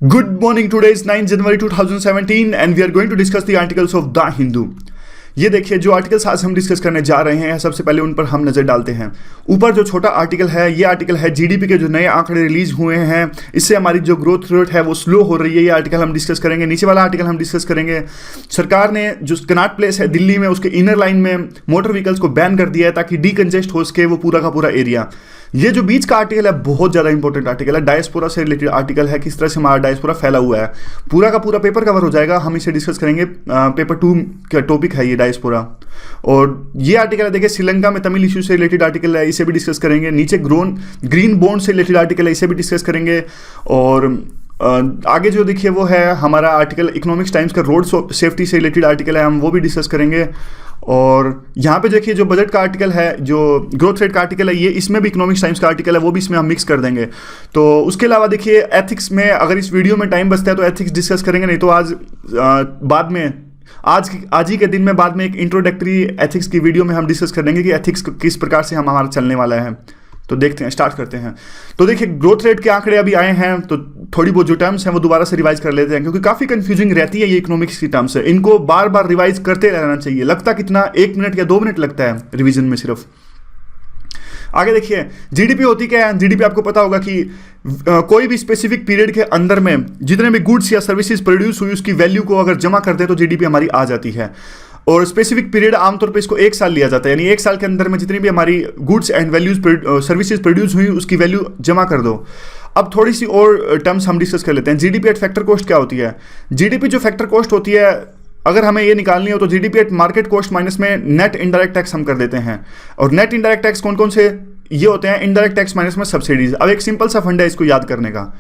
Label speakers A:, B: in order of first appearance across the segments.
A: Good morning. Today is 9 January 2017 and we are going to discuss the articles of The Hindu. ये देखिए जो articles आज हम discuss करने जा रहे हैं सबसे पहले उन पर हम नज़र डालते हैं। ऊपर जो छोटा आर्टिकल है ये आर्टिकल है जीडीपी के जो नए आंकड़े रिलीज हुए हैं, इससे हमारी जो ग्रोथ रेट है वो स्लो हो रही है। ये आर्टिकल हम डिस्कस करेंगे। नीचे वाला आर्टिकल हम डिस्कस करेंगे सरकार ने जो कनॉट प्लेस है दिल्ली में उसके इनर लाइन में मोटर व्हीकल्स को बैन कर दिया है ताकि डीकंजेस्ट हो सके वो पूरा का पूरा एरिया। ये जो बीच का आर्टिकल है बहुत ज़्यादा इंपॉर्टेंट आर्टिकल है, डायस्पोरा से रिलेटेड आर्टिकल है, किस तरह से हमारा डायस्पोरा फैला हुआ है। पूरा का पूरा पेपर कवर हो जाएगा, हम इसे डिस्कस करेंगे। पेपर 2 का टॉपिक है ये डायस्पोरा। और ये आर्टिकल है देखिए श्रीलंका में तमिल इशू से रिलेटेड आर्टिकल है, इसे भी डिस्कस करेंगे। नीचे ग्रीन बॉन्ड से रिलेटेड आर्टिकल है, इसे भी डिस्कस करेंगे। और आगे जो देखिए वो है हमारा आर्टिकल इकोनॉमिक्स टाइम्स का रोड सेफ्टी से रिलेटेड आर्टिकल है, हम वो भी डिस्कस करेंगे। और यहाँ पे देखिए जो बजट का आर्टिकल है, जो ग्रोथ रेट का आर्टिकल है, ये इसमें भी इकोनॉमिक्स टाइम्स का आर्टिकल है, वो भी इसमें हम मिक्स कर देंगे। तो उसके अलावा देखिए एथिक्स में अगर इस वीडियो में टाइम बचता है तो एथिक्स डिस्कस करेंगे, नहीं तो आज बाद में आज ही के दिन में बाद में एक इंट्रोडक्टरी एथिक्स की वीडियो में हम डिस्कस कर लेंगे कि एथिक्स किस प्रकार से हमारा चलने वाला है। तो देखते हैं, स्टार्ट करते हैं। तो देखिए ग्रोथ रेट के आंकड़े अभी आए हैं तो थोड़ी बहुत जो टर्म्स हैं वो दोबारा से रिवाइज कर लेते हैं, क्योंकि काफ़ी कंफ्यूजिंग रहती है ये इकोनॉमिक्स की टर्म्स है। इनको बार बार रिवाइज करते रहना चाहिए। लगता कितना 1 मिनट या 2 मिनट लगता है रिवीजन में सिर्फ। आगे देखिए जीडीपी होती क्या है। जीडीपी आपको पता होगा कि कोई भी स्पेसिफिक पीरियड के अंदर में जितने भी गुड्स या सर्विसेज प्रोड्यूस हुई उसकी वैल्यू को अगर जमा करते हैं तो जीडीपी हमारी आ जाती है। और स्पेसिफिक पीरियड आमतौर पे इसको 1 साल लिया जाता है, यानी 1 साल के अंदर में जितनी भी हमारी goods and values services produce हुई उसकी वैल्यू जमा कर दो। अब थोड़ी सी और टर्म्स हम डिस्कस कर लेते हैं। जीडीपी एट फैक्टर कॉस्ट क्या होती है। जीडीपी जो फैक्टर कॉस्ट होती है अगर हमें ये निकालनी हो तो GDP at market cost minus में नेट इनडायरेक्ट टैक्स हम कर देते हैं। और नेट इनडायरेक्ट टैक्स कौन कौन से ये होते हैं, इनडायरेक्ट टैक्स माइनस में सब्सिडीज। अब एक सिंपल सा फंड है इसको याद करने का।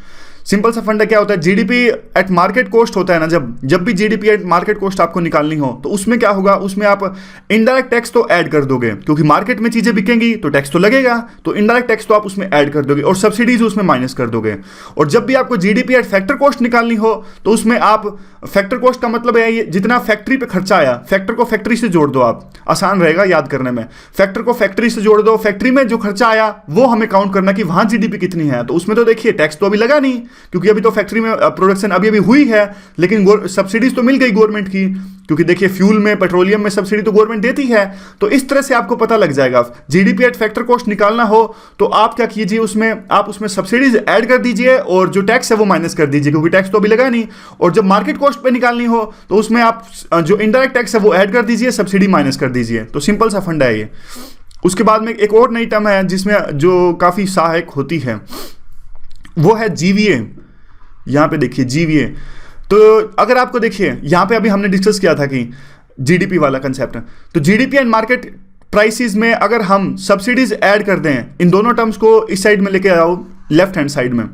A: सिंपल सा फंडा क्या होता है, जीडीपी एट मार्केट कॉस्ट होता है ना, जब भी जीडीपी एट मार्केट कॉस्ट आपको निकालनी हो तो उसमें क्या होगा, उसमें आप इनडायरेक्ट टैक्स तो ऐड कर दोगे, क्योंकि मार्केट में चीजें बिकेंगी तो टैक्स तो लगेगा, तो इनडायरेक्ट टैक्स तो आप उसमें ऐड कर दोगे और सब्सिडीज उसमें माइनस कर दोगे। और जब भी आपको जीडीपी एट फैक्टर कॉस्ट निकालनी हो तो उसमें आप फैक्टर कॉस्ट का मतलब है ये जितना फैक्ट्री पे खर्चा आया, फैक्टर को फैक्ट्री से जोड़ दो, आप आसान रहेगा याद करने में। फैक्टर को फैक्ट्री से जोड़ दो, फैक्ट्री में जो खर्चा आया वो हमें काउंट करना कि वहां जीडीपी कितनी है। तो उसमें तो देखिए टैक्स तो अभी लगा नहीं, क्योंकि अभी तो फैक्ट्री में प्रोडक्शन अभी हुई है, लेकिन सब्सिडीज तो मिल गई गवर्नमेंट की, क्योंकि देखिए फ्यूल में पेट्रोलियम में सब्सिडी तो गवर्नमेंट देती है। तो इस तरह से आपको पता लग जाएगा जीडीपी एट फैक्टर कॉस्ट निकालना हो तो आप क्या कीजिए, आप उसमें सब्सिडीज ऐड कर दीजिए और जो टैक्स है वो माइनस कर दीजिए, क्योंकि टैक्स तो अभी लगा नहीं। और जब मार्केट कॉस्ट पे निकालनी हो तो उसमें आप जो इनडायरेक्ट टैक्स है वो ऐड कर दीजिए, सब्सिडी माइनस कर दीजिए। तो सिंपल सा फंडा है ये। उसके बाद में एक और नई टर्म है जिसमें जो काफी सहायक होती है वो है जीवीए। यहां पे देखिए जीवीए। तो अगर आपको देखिए यहां पे अभी हमने डिस्कस किया था कि जीडीपी वाला कंसेप्ट, तो जीडीपी एंड मार्केट प्राइसेस में अगर हम सब्सिडीज ऐड कर दें, इन दोनों टर्म्स को इस साइड में लेके आओ, लेफ्ट हैंड साइड में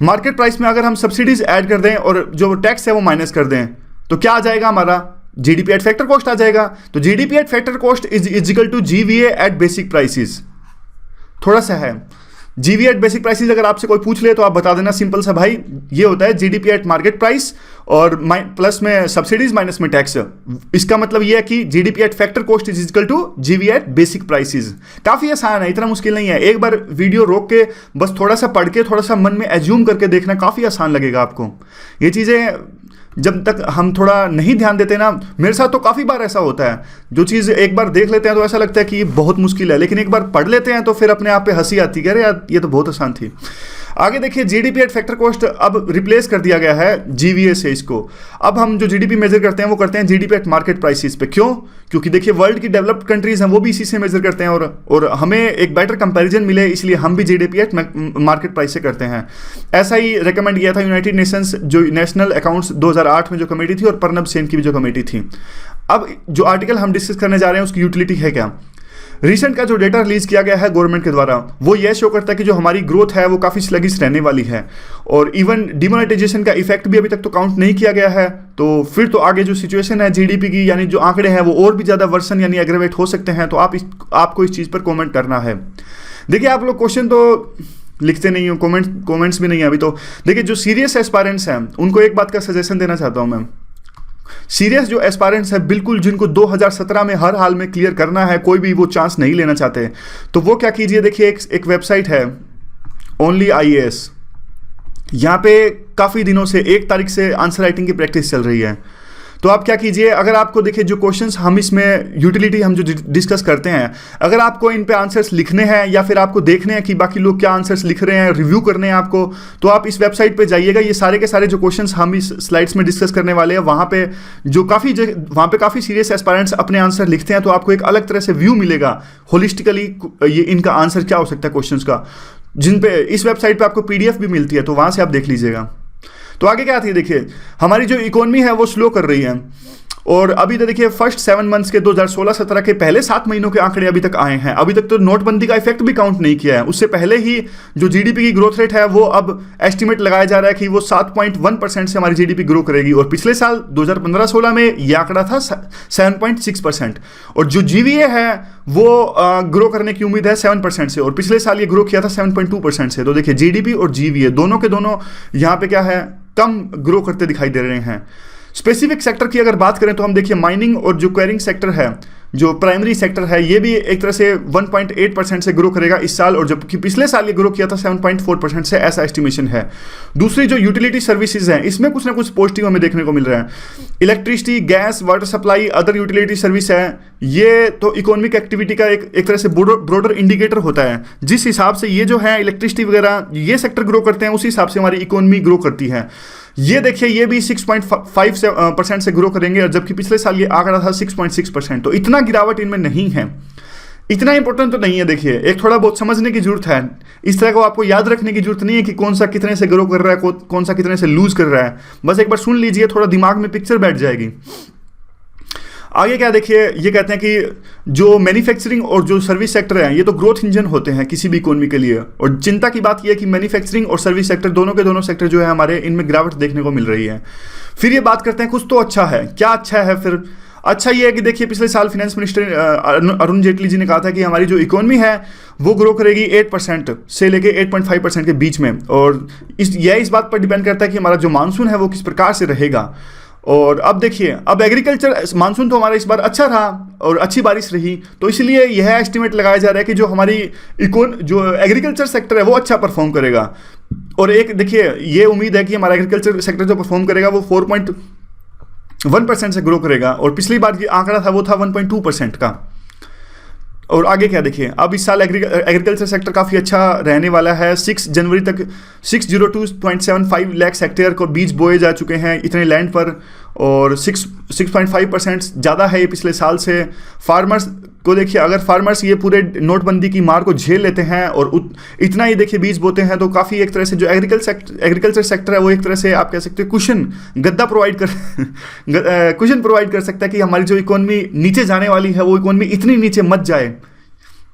A: मार्केट प्राइस में अगर हम सब्सिडीज ऐड कर दें और जो टैक्स है वो माइनस कर दें तो क्या आ जाएगा, हमारा जीडीपी एट फैक्टर कॉस्ट आ जाएगा। तो GDP at factor cost is equal to GVA at basic prices. थोड़ा सा है जीवी एट बेसिक प्राइसेस, अगर आपसे कोई पूछ ले तो आप बता देना सिंपल सा, भाई ये होता है जीडीपी एट मार्केट प्राइस और प्लस में सब्सिडीज माइनस में टैक्स। इसका मतलब ये है कि GDP at factor cost is equal to GV at basic prices. काफी आसान है, इतना मुश्किल नहीं है। एक बार वीडियो रोक के बस थोड़ा सा पढ़ के थोड़ा सा मन में एज्यूम करके देखना, काफी आसान लगेगा आपको। ये चीजें जब तक हम थोड़ा नहीं ध्यान देते ना, मेरे साथ तो काफ़ी बार ऐसा होता है, जो चीज़ एक बार देख लेते हैं तो ऐसा लगता है कि ये बहुत मुश्किल है, लेकिन एक बार पढ़ लेते हैं तो फिर अपने आप पे हंसी आती है, अरे यार ये तो बहुत आसान थी। आगे देखिए जीडीपी एट फैक्टर कॉस्ट अब रिप्लेस कर दिया गया है जीवीए से इसको। अब हम जो जीडीपी मेजर करते हैं वो करते हैं जीडीपी एट मार्केट प्राइसेस पे। क्यों? क्योंकि देखिए वर्ल्ड की डेवलप्ड कंट्रीज हैं वो भी इसी से मेजर करते हैं और हमें एक बेटर कंपैरिजन मिले, इसलिए हम भी जीडीपी एट मार्केट प्राइस से करते हैं। ऐसा ही रेकमेंड किया था यूनाइटेड नेशंस जो नेशनल अकाउंट्स 2008 में जो कमेटी थी और प्रणब सेन की भी जो कमेटी थी। अब जो आर्टिकल हम डिस्कस करने जा रहे हैं उसकी यूटिलिटी है क्या। रिसेंट का जो डेटा रिलीज किया गया है गवर्नमेंट के द्वारा वो ये शो करता है कि जो हमारी ग्रोथ है वो काफ़ी स्लगिश रहने वाली है, और इवन डिमोनेटाइजेशन का इफेक्ट भी अभी तक तो काउंट नहीं किया गया है। तो फिर तो आगे जो सिचुएशन है जीडीपी की, यानी जो आंकड़े हैं वो और भी ज़्यादा वर्सन यानी एग्रेवेट हो सकते हैं। तो आपको इस चीज़ पर कॉमेंट करना है। देखिए आप लोग क्वेश्चन तो लिखते नहीं हो, कॉमेंट्स भी नहीं है अभी। तो देखिए जो सीरियस एस्पायरेंट्स हैं उनको एक बात का सजेशन देना चाहता हूँ मैं। सीरियस जो एस्पायरेंट्स है, बिल्कुल जिनको 2017 में हर हाल में क्लियर करना है, कोई भी वो चांस नहीं लेना चाहते, तो वो क्या कीजिए, देखिए एक वेबसाइट है ओनली IAS, यहाँ पे काफ़ी दिनों से 1 तारीख से आंसर राइटिंग की प्रैक्टिस चल रही है। तो आप क्या कीजिए, अगर आपको देखिए जो क्वेश्चंस हम इसमें यूटिलिटी हम जो डिस्कस करते हैं, अगर आपको इन पे आंसर्स लिखने हैं या फिर आपको देखने हैं कि बाकी लोग क्या आंसर्स लिख रहे हैं, रिव्यू करने हैं आपको, तो आप इस वेबसाइट पे जाइएगा। ये सारे के सारे जो क्वेश्चंस हम इस स्लाइड्स में डिस्कस करने वाले हैं, वहाँ पे काफ़ी सीरियस एस्पायरेंट्स अपने आंसर लिखते हैं, तो आपको एक अलग तरह से व्यू मिलेगा होलिस्टिकली ये इनका आंसर क्या हो सकता है क्वेश्चंस का, जिन पे इस वेबसाइट पे आपको पीडीएफ भी मिलती है, तो वहाँ से आप देख लीजिएगा। तो आगे क्या आती है, देखिए हमारी जो इकोनॉमी है वो स्लो कर रही है, और अभी तो देखिए फर्स्ट 7 मंथ्स के 2016-17 के पहले 7 महीनों के आंकड़े अभी तक आए हैं। अभी तक तो नोटबंदी का इफेक्ट भी काउंट नहीं किया है, उससे पहले ही जो जीडीपी की ग्रोथ रेट है वो अब एस्टिमेट लगाया जा रहा है कि वो 7.1% से हमारी जीडीपी ग्रो करेगी, और पिछले साल 2015-16 में यह आंकड़ा था 7.6%, और जो जीवीए है वो ग्रो करने की उम्मीद है 7% से, और पिछले साल ये ग्रो किया था 7.2% से। तो देखिए जीडीपी और जीवीए दोनों के दोनों यहाँ पे क्या है, कम ग्रो करते दिखाई दे रहे हैं। स्पेसिफिक सेक्टर की अगर बात करें तो हम देखिए माइनिंग और जो क्वेरिंग सेक्टर है, जो प्राइमरी सेक्टर है, ये भी एक तरह से 1.8% से ग्रो करेगा इस साल, और जबकि पिछले साल ये ग्रो किया था 7.4% से, ऐसा एस्टिमेशन है। दूसरी जो यूटिलिटी सर्विसेज हैं, इसमें कुछ ना कुछ पॉजिटिव हमें देखने को मिल रहा है। Electricity, gas, water supply, other utility service है, ये तो इकोनॉमिक एक्टिविटी का एक तरह से ब्रॉडर इंडिकेटर होता है। जिस हिसाब से ये जो है इलेक्ट्रिसिटी वगैरह ये सेक्टर ग्रो करते हैं, उसी हिसाब से हमारी इकोनॉमी ग्रो करती है। ये देखिए ये भी 6.5% से ग्रो करेंगे, और जबकि पिछले साल ये आंकड़ा था 6.6%। तो इतना गिरावट इनमें नहीं है, इतना इंपॉर्टेंट तो नहीं है। देखिए एक थोड़ा बहुत समझने की जरूरत है, इस तरह को आपको याद रखने की जरूरत नहीं है कि कौन सा कितने से ग्रो कर रहा है, कौन सा कितने से लूज कर रहा है। बस एक बार सुन लीजिए, थोड़ा दिमाग में पिक्चर बैठ जाएगी। आगे क्या देखिए, ये कहते हैं कि जो मैन्युफैक्चरिंग और जो सर्विस सेक्टर है, ये तो ग्रोथ इंजन होते हैं किसी भी इकोनॉमी के लिए, और चिंता की बात यह है कि मैन्युफैक्चरिंग और सर्विस सेक्टर दोनों के दोनों सेक्टर जो है हमारे, इनमें गिरावट देखने को मिल रही है। फिर ये बात करते हैं कुछ तो अच्छा है, क्या अच्छा है फिर? अच्छा ये है कि देखिए पिछले साल फाइनेंस मिनिस्टर अरुण जेटली जी ने कहा था कि हमारी जो इकोनॉमी है वो ग्रो करेगी 8% से लेके 8.5% के बीच में, और इस बात पर डिपेंड करता है कि हमारा जो मानसून है वो किस प्रकार से रहेगा। और अब देखिए, अब एग्रीकल्चर मानसून तो हमारा इस बार अच्छा रहा और अच्छी बारिश रही, तो इसलिए यह एस्टिमेट लगाया जा रहा है कि जो हमारी जो एग्रीकल्चर सेक्टर है वो अच्छा परफॉर्म करेगा। और एक देखिए ये उम्मीद है कि हमारा एग्रीकल्चर सेक्टर जो परफॉर्म करेगा वो 4.1% से ग्रो करेगा, और पिछली बार जो आंकड़ा था वो था 1.2% का। और आगे क्या देखिए, अब इस साल एग्रीकल्चर सेक्टर काफ़ी अच्छा रहने वाला है। 6 जनवरी तक 602.75 लाख हेक्टेयर को बीज बोए जा चुके हैं इतने लैंड पर, और 6.5% ज़्यादा है ये पिछले साल से। फार्मर्स को देखिए, अगर फार्मर्स ये पूरे नोटबंदी की मार को झेल लेते हैं और इतना ही देखिए बीज बोते हैं, तो काफ़ी एक तरह से जो एग्रीकल्चर सेक्टर है वो एक तरह से आप कह सकते हैं कुशन प्रोवाइड कर सकता है कि हमारी जो इकोनॉमी नीचे जाने वाली है वो इकोनॉमी इतनी नीचे मत जाए।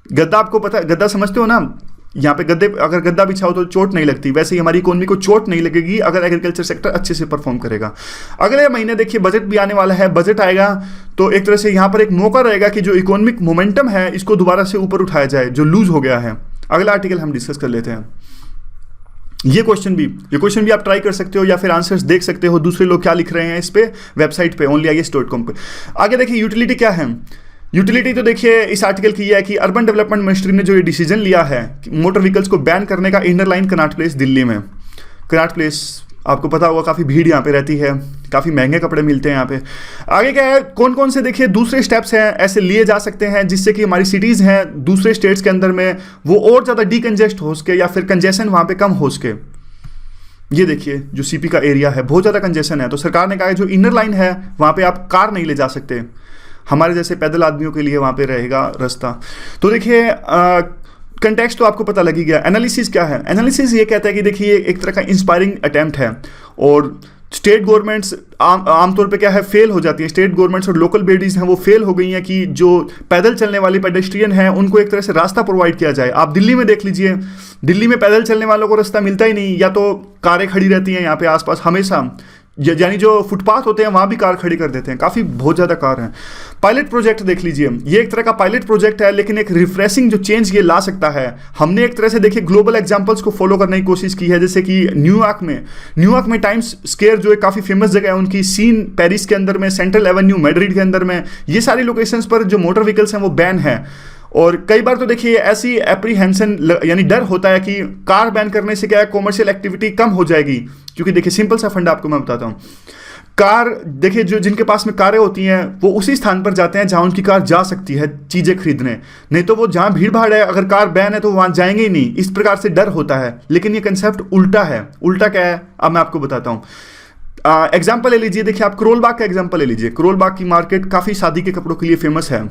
A: गद्दा आपको पता, गद्दा समझते हो ना, यहाँ पे अगर गद्दा बिछाओ तो चोट नहीं लगती, वैसे ही हमारी इकोनॉमी को चोट नहीं लगेगी अगर एग्रीकल्चर सेक्टर अच्छे से परफॉर्म करेगा। अगले महीने देखिए बजट भी आने वाला है, बजट आएगा तो एक तरह से यहाँ पर एक मौका रहेगा कि जो इकोनॉमिक मोमेंटम है इसको दोबारा से ऊपर उठाया जाए, जो लूज हो गया है। अगला आर्टिकल हम डिस्कस कर लेते हैं। ये क्वेश्चन भी आप ट्राई कर सकते हो, या फिर आंसर्स देख सकते हो दूसरे लोग क्या लिख रहे हैं इस पे वेबसाइट पे onlyis.com पे। आगे देखिए यूटिलिटी क्या है। यूटिलिटी तो देखिए इस आर्टिकल की यह है कि अर्बन डेवलपमेंट मिनिस्ट्री ने जो ये डिसीजन लिया है मोटर व्हीकल्स को बैन करने का, इनर लाइन कनॉट प्लेस दिल्ली में। कनॉट प्लेस आपको पता होगा, काफ़ी भीड़ यहाँ पे रहती है, काफ़ी महंगे कपड़े मिलते हैं यहाँ पे। आगे क्या है, कौन कौन से देखिए दूसरे स्टेप्स हैं ऐसे लिए जा सकते हैं जिससे कि हमारी सिटीज़ हैं दूसरे स्टेट्स के अंदर में वो और ज़्यादा डीकंजेस्ट हो सके, या फिर कंजेशन वहाँ पे कम हो सके। ये देखिए जो सीपी का एरिया है बहुत ज़्यादा कंजेशन है, तो सरकार ने कहा है जो इनर लाइन है वहाँ पे आप कार नहीं ले जा सकते, हमारे जैसे पैदल आदमियों के लिए वहाँ पे रहेगा रास्ता। तो देखिए कंटेक्स्ट तो आपको पता लगी गया। एनालिसिस क्या है, एनालिसिस ये कहता है कि देखिए एक तरह का इंस्पायरिंग अटेम्प्ट है, और स्टेट गवर्नमेंट्स आमतौर पे क्या है फेल हो जाती है। स्टेट गवर्नमेंट्स और लोकल बॉडीज़ हैं वो फेल हो गई हैं कि जो पैदल चलने वाले पेडेस्ट्रियन हैं उनको एक तरह से रास्ता प्रोवाइड किया जाए। आप दिल्ली में देख लीजिए, दिल्ली में पैदल चलने वालों को रास्ता मिलता ही नहीं, या तो कारें खड़ी रहती हैं यहाँ पे आसपास हमेशा, यानी जो फुटपाथ होते हैं वहाँ भी कार खड़ी कर देते हैं, काफ़ी बहुत ज़्यादा कार हैं। पायलट प्रोजेक्ट देख लीजिए, ये एक तरह का पायलट प्रोजेक्ट है, लेकिन एक रिफ्रेशिंग जो चेंज ये ला सकता है। हमने एक तरह से देखिए ग्लोबल एग्जांपल्स को फॉलो करने की कोशिश की है, जैसे कि न्यूयॉर्क में टाइम्स स्क्वायर जो एक काफ़ी फेमस जगह है उनकी, सीन पेरिस के अंदर में, सेंट्रल एवेन्यू मैड्रिड के अंदर में, ये सारी लोकेशंस पर जो मोटर व्हीकल्स हैं वो बैन है। और कई बार तो देखिए ऐसी एप्रीहेंशन यानी डर होता है कि कार बैन करने से क्या है, कॉमर्शियल एक्टिविटी कम हो जाएगी। क्योंकि देखिए सिंपल सा फंडा आपको मैं बताता हूँ। कार देखिए जो जिनके पास में कारें होती हैं वो उसी स्थान पर जाते हैं जहां उनकी कार जा सकती है चीजें खरीदने, नहीं तो वो जहां भीड़ भाड़ है अगर कार बैन है तो वहां जाएंगे ही नहीं। इस प्रकार से डर होता है, लेकिन ये कंसेप्ट उल्टा है। उल्टा क्या है अब मैं आपको बताता हूँ। एग्जाम्पल ले लीजिए, देखिए आप करोल बाग का एग्जाम्पल ले लीजिए। करोल बाग की मार्केट काफ़ी शादी के कपड़ों के लिए फेमस है,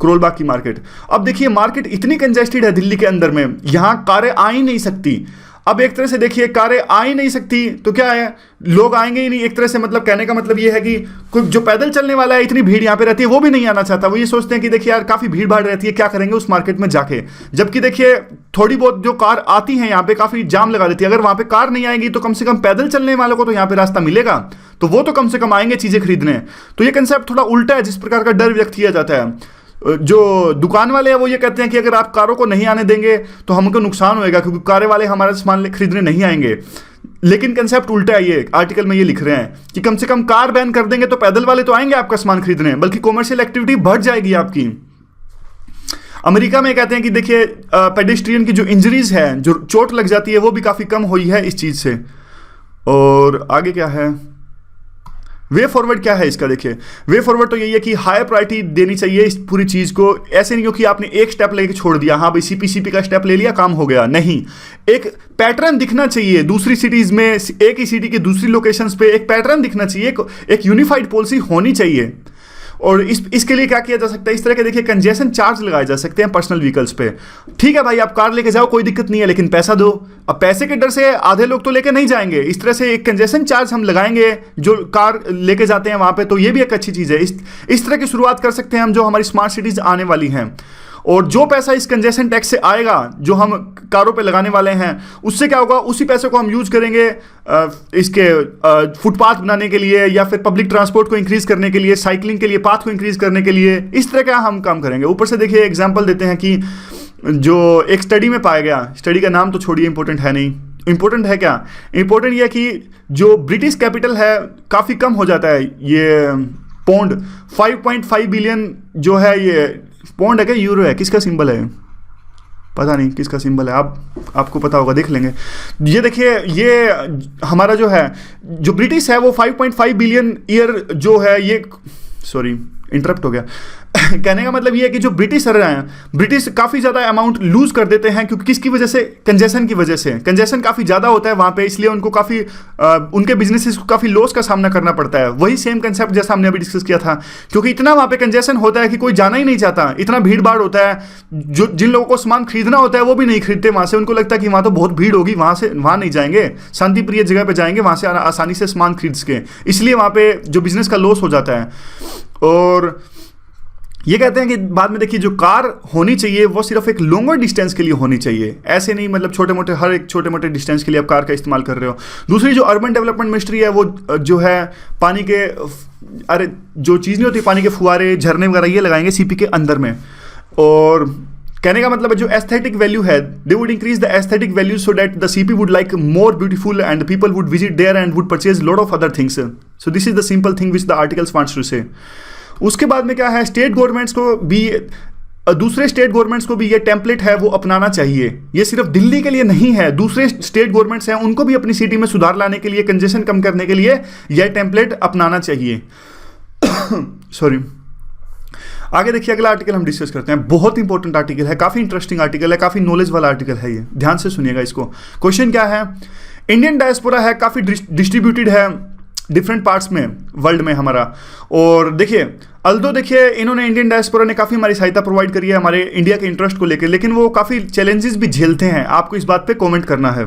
A: करोल बाग की मार्केट। अब देखिए मार्केट इतनी कंजेस्टेड है दिल्ली के अंदर में, यहाँ कारें आ ही नहीं सकती। अब एक तरह से देखिए कारें आ ही नहीं सकती तो क्या है, लोग आएंगे ही नहीं। एक तरह से मतलब कहने का मतलब ये है कि कोई जो पैदल चलने वाला है, इतनी भीड़ यहाँ पे रहती है, वो भी नहीं आना चाहता। वो ये सोचते हैं कि देखिए यार काफ़ी भीड़ भाड़ रहती है, क्या करेंगे उस मार्केट में जाके। जबकि देखिए थोड़ी बहुत जो कार आती हैं यहाँ पे काफ़ी जाम लगा देती है। अगर वहाँ पे कार नहीं आएगी तो कम से कम पैदल चलने वालों को तो यहाँ पे रास्ता मिलेगा, तो वो तो कम से कम आएंगे चीज़ें खरीदने। तो ये कंसेप्ट थोड़ा उल्टा है जिस प्रकार का डर व्यक्त किया जाता है। जो दुकान वाले हैं वो ये कहते हैं कि अगर आप कारों को नहीं आने देंगे तो हमको नुकसान होएगा, क्योंकि कारें वाले हमारा सामान खरीदने नहीं आएंगे। लेकिन कंसेप्ट उल्टा है। ये आर्टिकल में ये लिख रहे हैं कि कम से कम कार बैन कर देंगे तो पैदल वाले तो आएंगे आपका सामान खरीदने, बल्कि कॉमर्शियल एक्टिविटी बढ़ जाएगी आपकी। अमेरिका में कहते हैं कि देखिए पेडेस्ट्रियन की जो इंजरीज है, जो चोट लग जाती है, वो भी काफ़ी कम हुई है इस चीज़ से। और आगे क्या है, वे फॉरवर्ड क्या है इसका, देखिए वे फॉरवर्ड तो यही है कि हायर प्रायोरिटी देनी चाहिए इस पूरी चीज़ को। ऐसे नहीं हो कि आपने एक स्टेप लेके छोड़ दिया, हाँ भाई सीपीसीपी का स्टेप ले लिया काम हो गया, नहीं। एक पैटर्न दिखना चाहिए दूसरी सिटीज़ में, एक ही सिटी के दूसरी लोकेशंस पे एक पैटर्न दिखना चाहिए, एक यूनिफाइड पॉलिसी होनी चाहिए। और इसके लिए क्या किया जा सकता है, इस तरह के देखिए कंजेशन चार्ज लगाए जा सकते हैं पर्सनल व्हीकल्स पे। ठीक है भाई आप कार लेके जाओ कोई दिक्कत नहीं है, लेकिन पैसा दो। अब पैसे के डर से आधे लोग तो लेके नहीं जाएंगे, इस तरह से एक कंजेशन चार्ज हम लगाएंगे जो कार लेके जाते हैं वहाँ पे, तो ये भी एक अच्छी चीज़ है। इस तरह की शुरुआत कर सकते हैं हम, जो हमारी स्मार्ट सिटीज़ आने वाली हैं। और जो पैसा इस कंजेशन टैक्स से आएगा जो हम कारों पे लगाने वाले हैं, उससे क्या होगा, उसी पैसे को हम यूज करेंगे इसके फुटपाथ बनाने के लिए, या फिर पब्लिक ट्रांसपोर्ट को इंक्रीज करने के लिए, साइकिलिंग के लिए पाथ को इंक्रीज करने के लिए। इस तरह का हम काम करेंगे। ऊपर से देखिए एग्जाम्पल देते हैं कि जो एक स्टडी में पाया गया, स्टडी का नाम तो छोड़िए, इंपॉर्टेंट है नहीं। इंपॉर्टेंट है क्या, इंपॉर्टेंट यह कि जो ब्रिटिश कैपिटल है काफ़ी कम हो जाता है। ये पौंड 5.5 बिलियन जो है, ये पौंड है क्या यूरो है, किसका सिंबल है पता नहीं किसका सिंबल है, आपको पता होगा देख लेंगे। ये देखिए ये हमारा जो है, जो ब्रिटिश है वो 5.5 बिलियन ईयर जो है, ये सॉरी इंटरप्ट हो गया कहने का मतलब ये है कि जो ब्रिटिशर हैं, ब्रिटिश काफ़ी ज़्यादा अमाउंट लूज कर देते हैं, क्योंकि किसकी वजह से, कंजेशन की वजह से। कंजेशन काफ़ी ज़्यादा होता है वहाँ पे, इसलिए उनको काफ़ी उनके बिजनेसेस को काफ़ी लॉस का सामना करना पड़ता है। वही सेम कंसेप्ट जैसा हमने अभी डिस्कस किया था, क्योंकि इतना वहाँ पे कंजेशन होता है कि कोई जाना ही नहीं चाहता, इतना भीड़ भाड़ होता है। जो जिन लोगों को सामान खरीदना होता है वो भी नहीं खरीदते वहाँ से, उनको लगता है कि वहाँ तो बहुत भीड़ होगी, वहाँ नहीं जाएंगे, शांति प्रिय जगह पर जाएंगे, वहाँ से आसानी से सामान खरीद सके, इसलिए वहाँ पे जो बिजनेस का लॉस हो जाता है। और ये कहते हैं कि बाद में देखिए जो कार होनी चाहिए वो सिर्फ एक लॉन्गर डिस्टेंस के लिए होनी चाहिए, ऐसे नहीं मतलब छोटे मोटे, हर एक छोटे मोटे डिस्टेंस के लिए आप कार का इस्तेमाल कर रहे हो। दूसरी जो अर्बन डेवलपमेंट मिनिस्ट्री है वो जो है पानी के, अरे जो चीज़ नहीं होती पानी के फुहारे, झरने वगैरह, ये लगाएंगे सीपी के अंदर में। और कहने का मतलब है जो एस्थेटिक वैल्यू है, they would increase the aesthetic value so that the CP would like more beautiful and people would visit there and would purchase lot of other things. So this is the simple thing which the articles wants to say. उसके बाद में क्या है, state governments को भी, दूसरे state governments को भी ये टेम्पलेट है वो अपनाना चाहिए। ये सिर्फ दिल्ली के लिए नहीं है, दूसरे स्टेट गवर्नमेंट्स हैं उनको भी अपनी सिटी में सुधार लाने के लिए, कंजेशन कम करने के लिए यह टेम्पलेट अपनाना चाहिए सॉरी। आगे देखिए अगला आर्टिकल हम डिस्कस करते हैं, बहुत इंपॉर्टेंट आर्टिकल है, काफ़ी इंटरेस्टिंग आर्टिकल है, काफ़ी नॉलेज वाला आर्टिकल है ये, ध्यान से सुनिएगा इसको। क्वेश्चन क्या है, इंडियन डायस्पोरा है काफ़ी डिस्ट्रीब्यूटेड है डिफरेंट पार्ट्स में वर्ल्ड में हमारा। और देखिए अल्दो देखिए इन्होंने, इंडियन डायस्पोरा ने काफ़ी हमारी सहायता प्रोवाइड करी है हमारे इंडिया के इंटरेस्ट को लेकर, लेकिन वो काफ़ी चैलेंजेस भी झेलते हैं। आपको इस बात पे कमेंट करना है।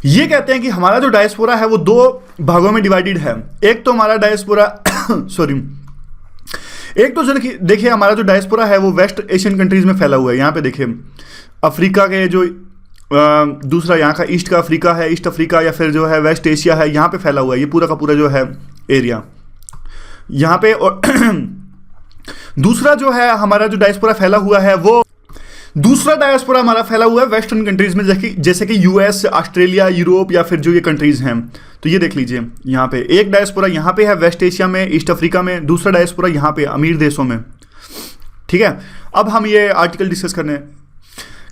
A: ये कहते हैं कि हमारा जो डायस्पोरा है वो दो भागों में डिवाइडेड है। एक तो हमारा डायस्पोरा सॉरी, एक तो देखिए हमारा जो डायस्पोरा है वो वेस्ट एशियन कंट्रीज में फैला हुआ है। यहाँ पे देखिए अफ्रीका के जो दूसरा यहाँ का ईस्ट का अफ्रीका है, ईस्ट अफ्रीका या फिर जो है वेस्ट एशिया है, यहाँ पे फैला हुआ है ये पूरा का पूरा जो है एरिया यहाँ पे। और दूसरा जो है हमारा जो डायस्पोरा फैला हुआ है, वो दूसरा डायस्पोरा हमारा फैला हुआ है वेस्टर्न कंट्रीज में, जैसे कि यूएस, ऑस्ट्रेलिया, यूरोप या फिर जो ये कंट्रीज हैं। तो ये देख लीजिए यहाँ पे एक डायस्पोरा यहाँ पे है वेस्ट एशिया में, ईस्ट अफ्रीका में, दूसरा डायस्पोरा यहाँ पे अमीर देशों में। ठीक है, अब हम ये आर्टिकल डिस्कस करने।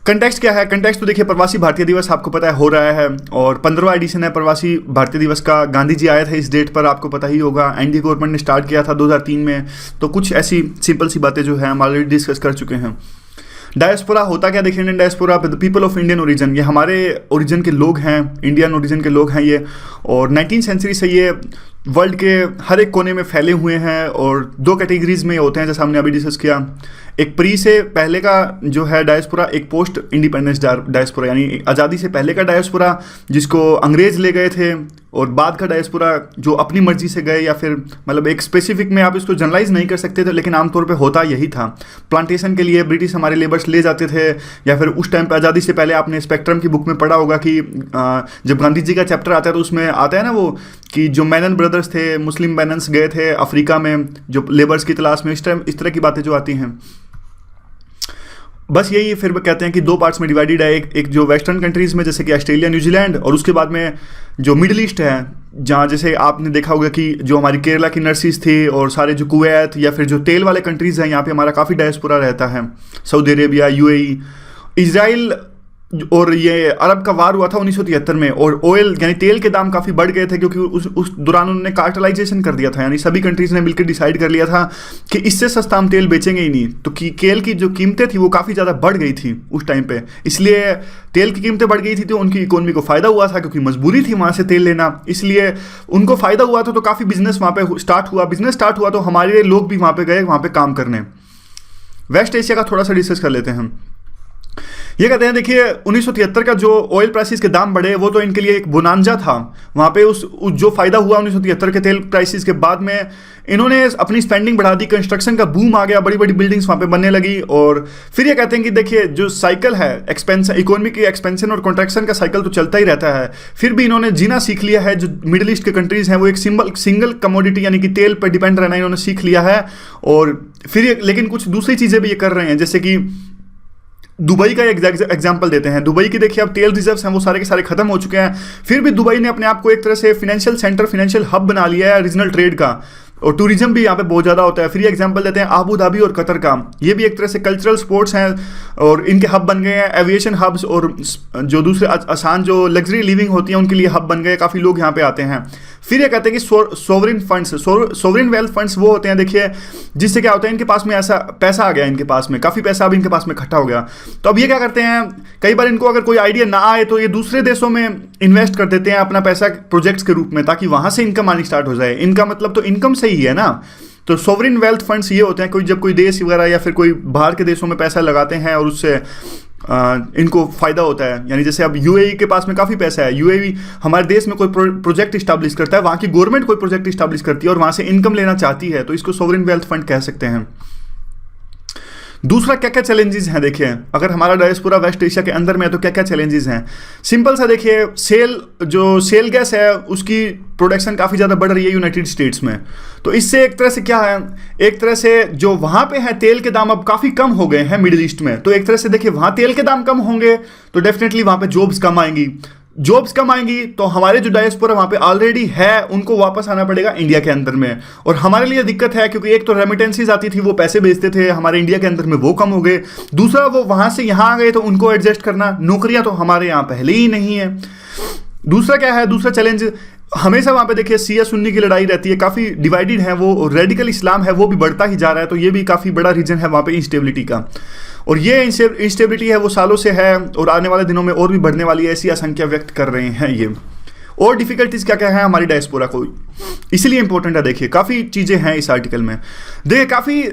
A: कंटेक्स्ट क्या है? कंटेक्स्ट तो देखिए, प्रवासी भारतीय दिवस आपको पता है हो रहा है और 15वां एडिशन है प्रवासी भारतीय दिवस का। गांधी जी आए थे इस डेट पर, आपको पता ही होगा। एनडीए गवर्नमेंट ने स्टार्ट किया था 2003 में। तो कुछ ऐसी सिंपल सी बातें जो है हम ऑलरेडी डिस्कस कर चुके हैं। डायस्पोरा होता क्या? देखिए, Indian diaspora people of Indian origin, ये हमारे ओरिजिन के लोग हैं, इंडियन ओरिजिन के लोग हैं ये। और 19वीं सेंचुरी से ये वर्ल्ड के हर एक कोने में फैले हुए हैं और दो कैटेगरीज में होते हैं जैसा हमने अभी डिस्कस किया। एक प्री से पहले का जो है डायस्पोरा, एक पोस्ट इंडिपेंडेंस डायस्पोरा, यानी आज़ादी से पहले का डायस्पोरा जिसको अंग्रेज ले गए थे, और बाद का डायस्पोरा जो अपनी मर्जी से गए, या फिर मतलब एक स्पेसिफिक में आप इसको जनरलाइज नहीं कर सकते थे, लेकिन आमतौर पे होता यही था। प्लांटेशन के लिए ब्रिटिश हमारे लेबर्स ले जाते थे, या फिर उस टाइम पे आज़ादी से पहले आपने स्पेक्ट्रम की बुक में पढ़ा होगा कि जब गांधी जी का चैप्टर आता है तो उसमें आता है ना वो कि जो मैनन ब्रदर्स थे, मुस्लिम मैनन्स गए थे अफ्रीका में जो लेबर्स की तलाश में, इस टाइम इस तरह की बातें जो आती हैं। बस यही फिर कहते हैं कि दो पार्ट्स में डिवाइडेड है, एक जो वेस्टर्न कंट्रीज़ में जैसे कि ऑस्ट्रेलिया, न्यूजीलैंड, और उसके बाद में जो मिडिल ईस्ट है, जहाँ जैसे आपने देखा होगा कि जो हमारी केरला की नर्सिस थी और सारे जो कुवैत या फिर जो तेल वाले कंट्रीज़ हैं, यहाँ पे हमारा काफ़ी डायस्पोरा रहता है। सऊदी अरेबिया, यूएई, इजराइल, और ये अरब का वार हुआ था 1973 में, और ऑयल यानी तेल के दाम काफ़ी बढ़ गए थे क्योंकि उस दौरान उन्होंने कार्टेलाइजेशन कर दिया था, यानी सभी कंट्रीज़ ने मिलकर डिसाइड कर लिया था कि इससे सस्ता हम तेल बेचेंगे ही नहीं। तो तेल की जो कीमतें थी वो काफ़ी ज़्यादा बढ़ गई थी उस टाइम पे, इसलिए तेल की कीमतें बढ़ गई थी तो उनकी इकोनॉमी को फ़ायदा हुआ था क्योंकि मजबूरी थी वहाँ से तेल लेना, इसलिए उनको फ़ायदा हुआ था। तो काफ़ी बिजनेस वहाँ पे स्टार्ट हुआ, तो हमारे लोग भी वहाँ पे गए वहाँ पे काम करने। वेस्ट एशिया का थोड़ा सा डिस्कस कर लेते हैं हम। ये कहते हैं देखिए 1973 का जो ऑयल प्राइसेस के दाम बढ़े वो तो इनके लिए एक बोनांजा था वहाँ पे, उस जो फायदा हुआ 1973 के तेल प्राइसेस के बाद में इन्होंने अपनी स्पेंडिंग बढ़ा दी, कंस्ट्रक्शन का बूम आ गया, बड़ी बड़ी बिल्डिंग्स वहाँ पे बनने लगी। और फिर ये कहते हैं कि देखिए जो साइकिल है एक्सपेंशन, इकोनॉमी की एक्सपेंशन और कॉन्ट्रैक्शन का साइकिल तो चलता ही रहता है, फिर भी इन्होंने जीना सीख लिया है। जो मिडिल ईस्ट के कंट्रीज़ हैं वो एक सिंगल कमोडिटी यानी कि तेल पर डिपेंड रहना इन्होंने सीख लिया है। और फिर लेकिन कुछ दूसरी चीज़ें भी ये कर रहे हैं, जैसे कि दुबई का एक एग्जांपल देते हैं। दुबई की देखिए अब तेल रिजर्व्स हैं वो सारे के सारे खत्म हो चुके हैं, फिर भी दुबई ने अपने आप को एक तरह से फिनेंशियल सेंटर, फिनेंशियल हब बना लिया है रीजनल ट्रेड का, और टूरिज्म भी यहाँ पे बहुत ज़्यादा होता है। फिर ये एग्जांपल देते हैं आबू धाबी और कतर का, ये भी एक तरह से कल्चरल स्पोर्ट्स हैं और इनके हब बन गए हैं। एविएशन हब्स और जो दूसरे आसान जो लग्जरी लिविंग होती है उनके लिए हब बन गए, काफ़ी लोग यहाँ पे आते हैं। फिर ये कहते हैं कि sovereign funds, sovereign wealth funds वो होते हैं देखिए जिससे क्या होता है इनके पास में ऐसा पैसा आ गया, इनके पास में काफ़ी पैसा अब इनके पास में इकट्ठा हो गया। तो अब ये क्या करते हैं, कई बार इनको अगर कोई आइडिया ना आए तो ये दूसरे देशों में इन्वेस्ट कर देते हैं अपना पैसा प्रोजेक्ट्स के रूप में, ताकि वहाँ से इनकम आनी स्टार्ट हो जाए। इनका मतलब तो इनकम से ही है ना। तो सोवरिन वेल्थ फंड्स ये होते हैं जब कोई देश वगैरह या फिर कोई बाहर के देशों में पैसा लगाते हैं और उससे इनको फ़ायदा होता है। यानी जैसे अब यूएई के पास में काफ़ी पैसा है, यूएई हमारे देश में कोई प्रोजेक्ट इस्टेब्लिश करता है, वहाँ की गवर्नमेंट कोई प्रोजेक्ट इस्टेब्लिश करती है और वहाँ से इनकम लेना चाहती है, तो इसको सोवरिन वेल्थ फंड कह सकते हैं। दूसरा क्या क्या चैलेंजेस हैं देखिए, अगर हमारा डायस्पोरा वेस्ट एशिया के अंदर में है तो क्या क्या चैलेंजेस हैं। सिंपल सा देखिए, सेल गैस है उसकी प्रोडक्शन काफ़ी ज़्यादा बढ़ रही है यूनाइटेड स्टेट्स में, तो इससे एक तरह से क्या है, एक तरह से जो वहाँ पे है तेल के दाम अब काफ़ी कम हो गए हैं मिडिल ईस्ट में, तो एक तरह से देखिए वहाँ तेल के दाम कम होंगे तो डेफिनेटली वहाँ पे जॉब्स कम आएंगी, जॉब्स कम आएंगी तो हमारे जो डायस्पोरा वहाँ पे ऑलरेडी है उनको वापस आना पड़ेगा इंडिया के अंदर में, और हमारे लिए दिक्कत है क्योंकि एक तो रेमिटेंसीज आती थी, वो पैसे भेजते थे हमारे इंडिया के अंदर में, वो कम हो गए। दूसरा वो वहाँ से यहाँ आ गए तो उनको एडजस्ट करना, नौकरियाँ तो हमारे यहाँ पहले ही नहीं है। दूसरा क्या है, दूसरा चैलेंज हमेशा वहाँ पे देखिए शिया सुन्नी की लड़ाई रहती है, काफ़ी डिवाइडेड है वो, रेडिकल इस्लाम है वो भी बढ़ता ही जा रहा है, तो ये भी काफ़ी बड़ा रीजन है वहाँ पे इंस्टेबिलिटी का, और ये इंस्टेबिलिटी है वो सालों से है और आने वाले दिनों में और भी बढ़ने वाली है, ऐसी आशंका व्यक्त कर रहे हैं ये। और डिफिकल्टीज क्या क्या है हमारी डायस्पोरा को, इसलिए इंपॉर्टेंट है। देखिए काफ़ी चीज़ें हैं इस आर्टिकल में, देखिए काफ़ी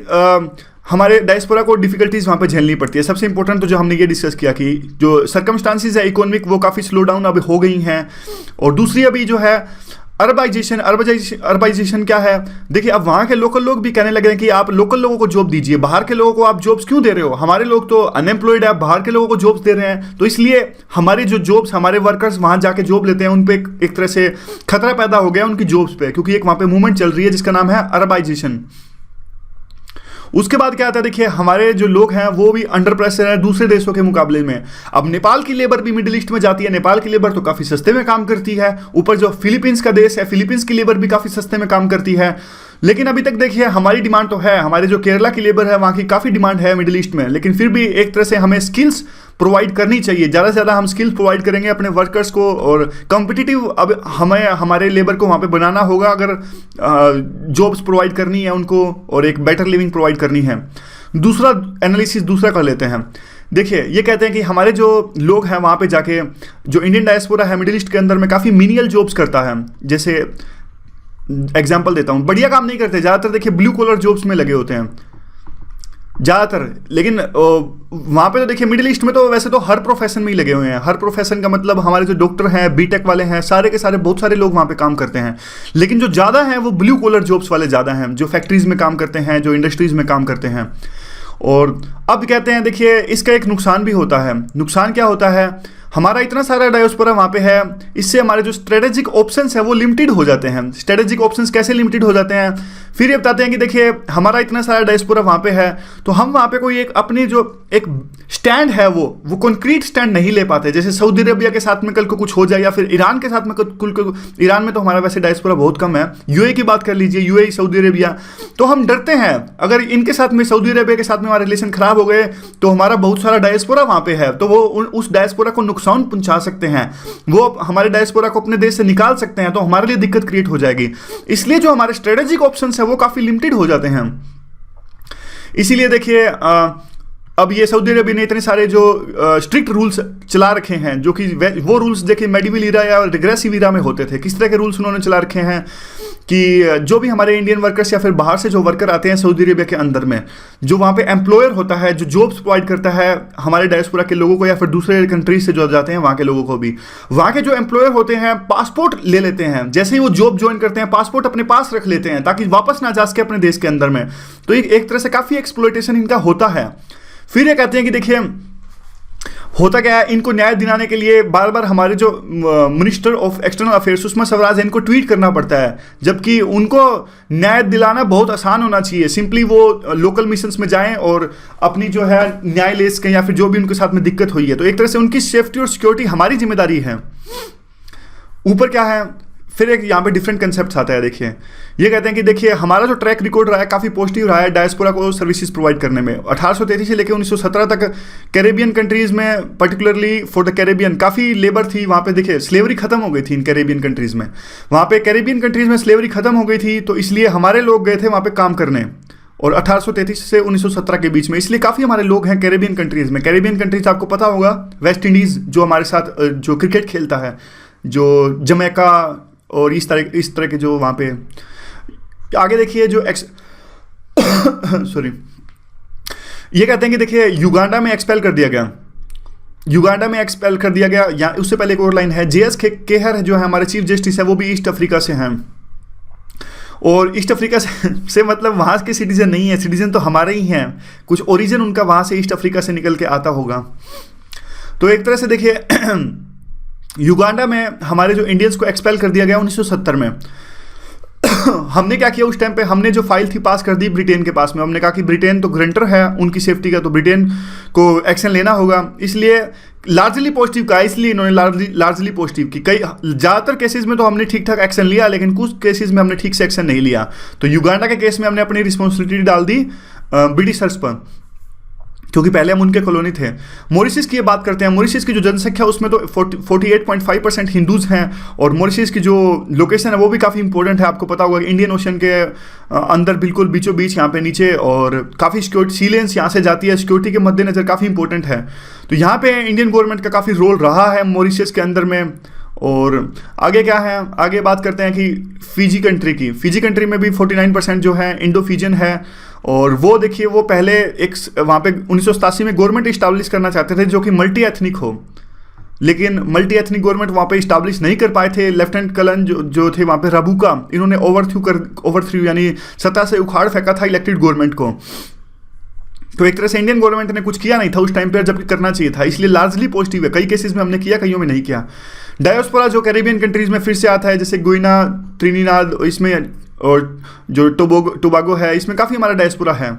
A: हमारे डायस्पोरा को डिफिकल्टीज वहाँ पे झेलनी पड़ती है। सबसे इंपॉर्टेंट तो जो हमने ये डिस्कस किया कि जो सर्कमस्टांसिस है इकोनॉमिक वो काफ़ी स्लो डाउन अब हो गई हैं, और दूसरी अभी जो है अर्बाइजेशन क्या है, देखिए अब वहाँ के लोकल लोग भी कहने लगे हैं कि आप लोकल लोगों को जॉब दीजिए, बाहर के लोगों को आप जॉब्स क्यों दे रहे हो, हमारे लोग तो अनएम्प्लॉयड है, आप बाहर के लोगों को जॉब्स दे रहे हैं, तो इसलिए हमारे जो जॉब्स, हमारे वर्कर्स वहाँ जाके जॉब लेते हैं उन पर एक तरह से खतरा पैदा हो गया उनकी जॉब्स पे, क्योंकि एक वहाँ पे मूवमेंट चल रही है जिसका नाम है अर्बाइजेशन। उसके बाद क्या आता है, देखिए हमारे जो लोग हैं वो भी अंडर प्रेशर है दूसरे देशों के मुकाबले में। अब नेपाल की लेबर भी मिडिल ईस्ट में जाती है, नेपाल की लेबर तो काफ़ी सस्ते में काम करती है, ऊपर जो फिलीपींस का देश है, फिलीपींस की लेबर भी काफ़ी सस्ते में काम करती है। लेकिन अभी तक देखिए हमारी डिमांड तो है, हमारे जो केरला की लेबर है वहाँ की काफ़ी डिमांड है मिडिल ईस्ट में, लेकिन फिर भी एक तरह से हमें स्किल्स प्रोवाइड करनी चाहिए। ज़्यादा से ज़्यादा हम स्किल्स प्रोवाइड करेंगे अपने वर्कर्स को, और कॉम्पिटिटिव अब हमें हमारे लेबर को वहाँ पे बनाना होगा अगर जॉब्स प्रोवाइड करनी है उनको और एक बेटर लिविंग प्रोवाइड करनी है। दूसरा एनालिसिस दूसरा कर लेते हैं। देखिए ये कहते हैं कि हमारे जो लोग हैं वहाँ पे जाके, जो इंडियन डायस्पोरा है मिडिल ईस्ट के अंदर में काफ़ी मिनियल जॉब्स करता है। जैसे एग्जांपल देता हूँ, बढ़िया काम नहीं करते ज़्यादातर, देखिए ब्लू कॉलर जॉब्स में लगे होते हैं ज़्यादातर। लेकिन वहाँ पे तो देखिए मिडिल ईस्ट में तो वैसे तो हर प्रोफेशन में ही लगे हुए हैं। हर प्रोफेशन का मतलब हमारे जो डॉक्टर हैं, बीटेक वाले हैं, सारे के सारे बहुत सारे लोग वहाँ पे काम करते हैं। लेकिन जो ज़्यादा हैं वो ब्लू कॉलर जॉब्स वाले ज़्यादा हैं, जो फैक्ट्रीज़ में काम करते हैं, जो इंडस्ट्रीज़ में काम करते हैं। और अब कहते हैं देखिए इसका एक नुकसान भी होता है। नुकसान क्या होता है, हमारा इतना सारा डायस्पोरा वहाँ पे है, इससे हमारे जो स्ट्रेटेजिक ऑप्शंस है वो लिमिटेड हो जाते हैं। स्ट्रेटेजिक ऑप्शंस कैसे लिमिटेड हो जाते हैं, फिर ये बताते हैं कि देखिए हमारा इतना सारा डायस्पोरा वहाँ पे है, तो हम वहाँ पे कोई एक अपनी जो एक स्टैंड है वो कॉन्क्रीट स्टैंड नहीं ले पाते। जैसे सऊदी अरेबिया के साथ में कल को कुछ हो जाए, या फिर ईरान के साथ में ईरान में तो हमारा वैसे डायस्पोरा बहुत कम है, यूएई की बात कर लीजिए, यूएई सऊदी अरेबिया, तो हम डरते हैं अगर इनके साथ में सऊदी अरेबिया के साथ में हमारे रिलेशन खराब हो गए तो हमारा बहुत सारा डायस्पोरा वहाँ पे है, तो वो उस डायस्पोरा को नुकसान पहुंचा सकते हैं, वो हमारे डायस्पोरा को अपने देश से निकाल सकते हैं, तो हमारे लिए दिक्कत क्रिएट हो जाएगी। इसलिए जो हमारे स्ट्रेटेजिक ऑप्शंस है वो काफी लिमिटेड हो जाते हैं। इसीलिए देखिए अब ये सऊदी अरब ने इतने सारे जो स्ट्रिक्ट रूल्स चला रखे हैं, जो कि वो रूल्स देखिए मेडिवल ईरा या रिग्रेसिव ईरा में होते थे। किस तरह के रूल्स उन्होंने चला रखे हैं कि जो भी हमारे इंडियन वर्कर्स या फिर बाहर से जो वर्कर आते हैं सऊदी अरेबिया के अंदर में, जो वहाँ पे एम्प्लॉयर होता है, जो जॉब्स प्रोवाइड करता है हमारे डायस्पोरा के लोगों को या फिर दूसरे कंट्रीज से जो जाते हैं वहाँ के लोगों को भी, वहाँ के जो एम्प्लॉयर होते हैं पासपोर्ट ले लेते हैं। जैसे ही वो जॉब ज्वाइन करते हैं पासपोर्ट अपने पास रख लेते हैं ताकि वापस ना जा सके अपने देश के अंदर में। तो एक तरह से काफ़ी एक्सप्लॉयटेशन इनका होता है। फिर ये कहते हैं कि देखिए होता क्या है, इनको न्याय दिलाने के लिए बार बार हमारे जो minister of external affairs Sushma Swaraj है, इनको ट्वीट करना पड़ता है, जबकि उनको न्याय दिलाना बहुत आसान होना चाहिए। सिंपली वो लोकल मिशंस में जाएं और अपनी जो है न्याय ले सकें, या फिर जो भी उनके साथ में दिक्कत हुई है। तो एक तरह से उनकी सेफ्टी और सिक्योरिटी हमारी जिम्मेदारी है। ऊपर क्या है, फिर एक यहाँ पे डिफरेंट कंसेप्ट आता है। देखिए ये कहते हैं कि देखिए हमारा जो ट्रैक रिकॉर्ड रहा है काफ़ी पॉजिटिव रहा है डायस्पोरा को सर्विसेज प्रोवाइड करने में। 1833 से लेकर 1917 तक कैरेबियन कंट्रीज़ में, पर्टिकुलरली फॉर द कैरेबियन, काफ़ी लेबर थी वहाँ पे। देखिए स्लेवरी खत्म हो गई थी इन कैरेबियन कंट्रीज़ में, वहाँ पे कैरेबियन कंट्रीज़ में स्लेवरी खत्म हो गई थी, तो इसलिए हमारे लोग गए थे वहाँ पे काम करने, और 1833 से 1917 के बीच में। इसलिए काफ़ी हमारे लोग हैं कैरेबियन कंट्रीज़ में। कैरेबियन कंट्रीज़ आपको पता होगा, वेस्ट इंडीज़ जो हमारे साथ जो क्रिकेट खेलता है, जो जमैका और इस तरह के जो वहाँ पे। आगे देखिए जो सॉरी, ये कहते हैं कि देखिए युगांडा में एक्सपेल कर दिया गया, युगांडा में एक्सपेल कर दिया गया। या उससे पहले एक और लाइन है, JS केहर जो है हमारे चीफ जस्टिस है, वो भी ईस्ट अफ्रीका से हैं। और ईस्ट अफ्रीका से मतलब वहाँ के सिटीजन नहीं है, सिटीजन तो हमारे ही हैं, कुछ ओरिजिन उनका वहाँ से ईस्ट अफ्रीका से निकल के आता होगा। तो एक तरह से देखिए युगांडा में हमारे जो इंडियंस को एक्सपेल कर दिया गया 1970 में। हमने क्या किया उस टाइम पे, हमने जो फाइल थी पास कर दी ब्रिटेन के पास में। हमने कहा कि ब्रिटेन तो ग्रंटर है उनकी सेफ्टी का, तो ब्रिटेन को एक्शन लेना होगा। इसलिए लार्जली पॉजिटिव कहा, इसलिए इन्होंने लार्जली पॉजिटिव की। कई ज़्यादातर केसेस में तो हमने ठीक ठाक एक्शन लिया, लेकिन कुछ केसेस में हमने ठीक से एक्शन नहीं लिया। तो युगांडा के केस में हमने अपनी रिस्पॉन्सिबिलिटी डाल दी ब्रिटिशर्स पर, क्योंकि पहले हम उनके कॉलोनी थे। मॉरिशस की ये बात करते हैं। मॉरिशस की जो जनसंख्या उसमें तो 48.5% हिंदूज़ हैं, और मॉरिशस की जो लोकेशन है वो भी काफ़ी इंपॉर्टेंट है। आपको पता होगा कि इंडियन ओशन के अंदर बिल्कुल बीचों बीच यहाँ पे नीचे, और काफ़ी सिक्योरिटी सी लेंस यहाँ से जाती है, सिक्योरिटी के मद्देनज़र काफ़ी इंपॉर्टेंट है। तो यहाँ पे इंडियन गवर्नमेंट का काफ़ी रोल रहा है मॉरिशस के अंदर में। और आगे क्या है, आगे बात करते हैं कि फिजी कंट्री की। फिजी कंट्री में भी 49% जो है इंडो फिजियन है, और वो देखिए वो पहले एक वहाँ पे 1987 में गवर्नमेंट इस्टाब्लिश करना चाहते थे जो कि मल्टी एथनिक हो, लेकिन मल्टी एथनिक गवर्नमेंट वहाँ पे इस्टाब्लिश नहीं कर पाए थे। लेफ्टिनेंट कर्नल जो थे वहाँ पे रबुका, इन्होंने ओवरथ्रू यानी सत्ता से उखाड़ फेंका था इलेक्टेड गवर्नमेंट को। तो एक तरह से इंडियन गवर्नमेंट ने कुछ किया नहीं था उस टाइम पर, जबकि करना चाहिए था। इसलिए लार्जली पॉजिटिव है। कई केसेस में हमने किया, कईयों में नहीं किया। डायस्पोरा जो कैरेबियन कंट्रीज़ में फिर से आता है, जैसे गुइना, त्रिनिदाद, इसमें, और जो टोबागो है, इसमें काफ़ी हमारा डायस्पोरा है।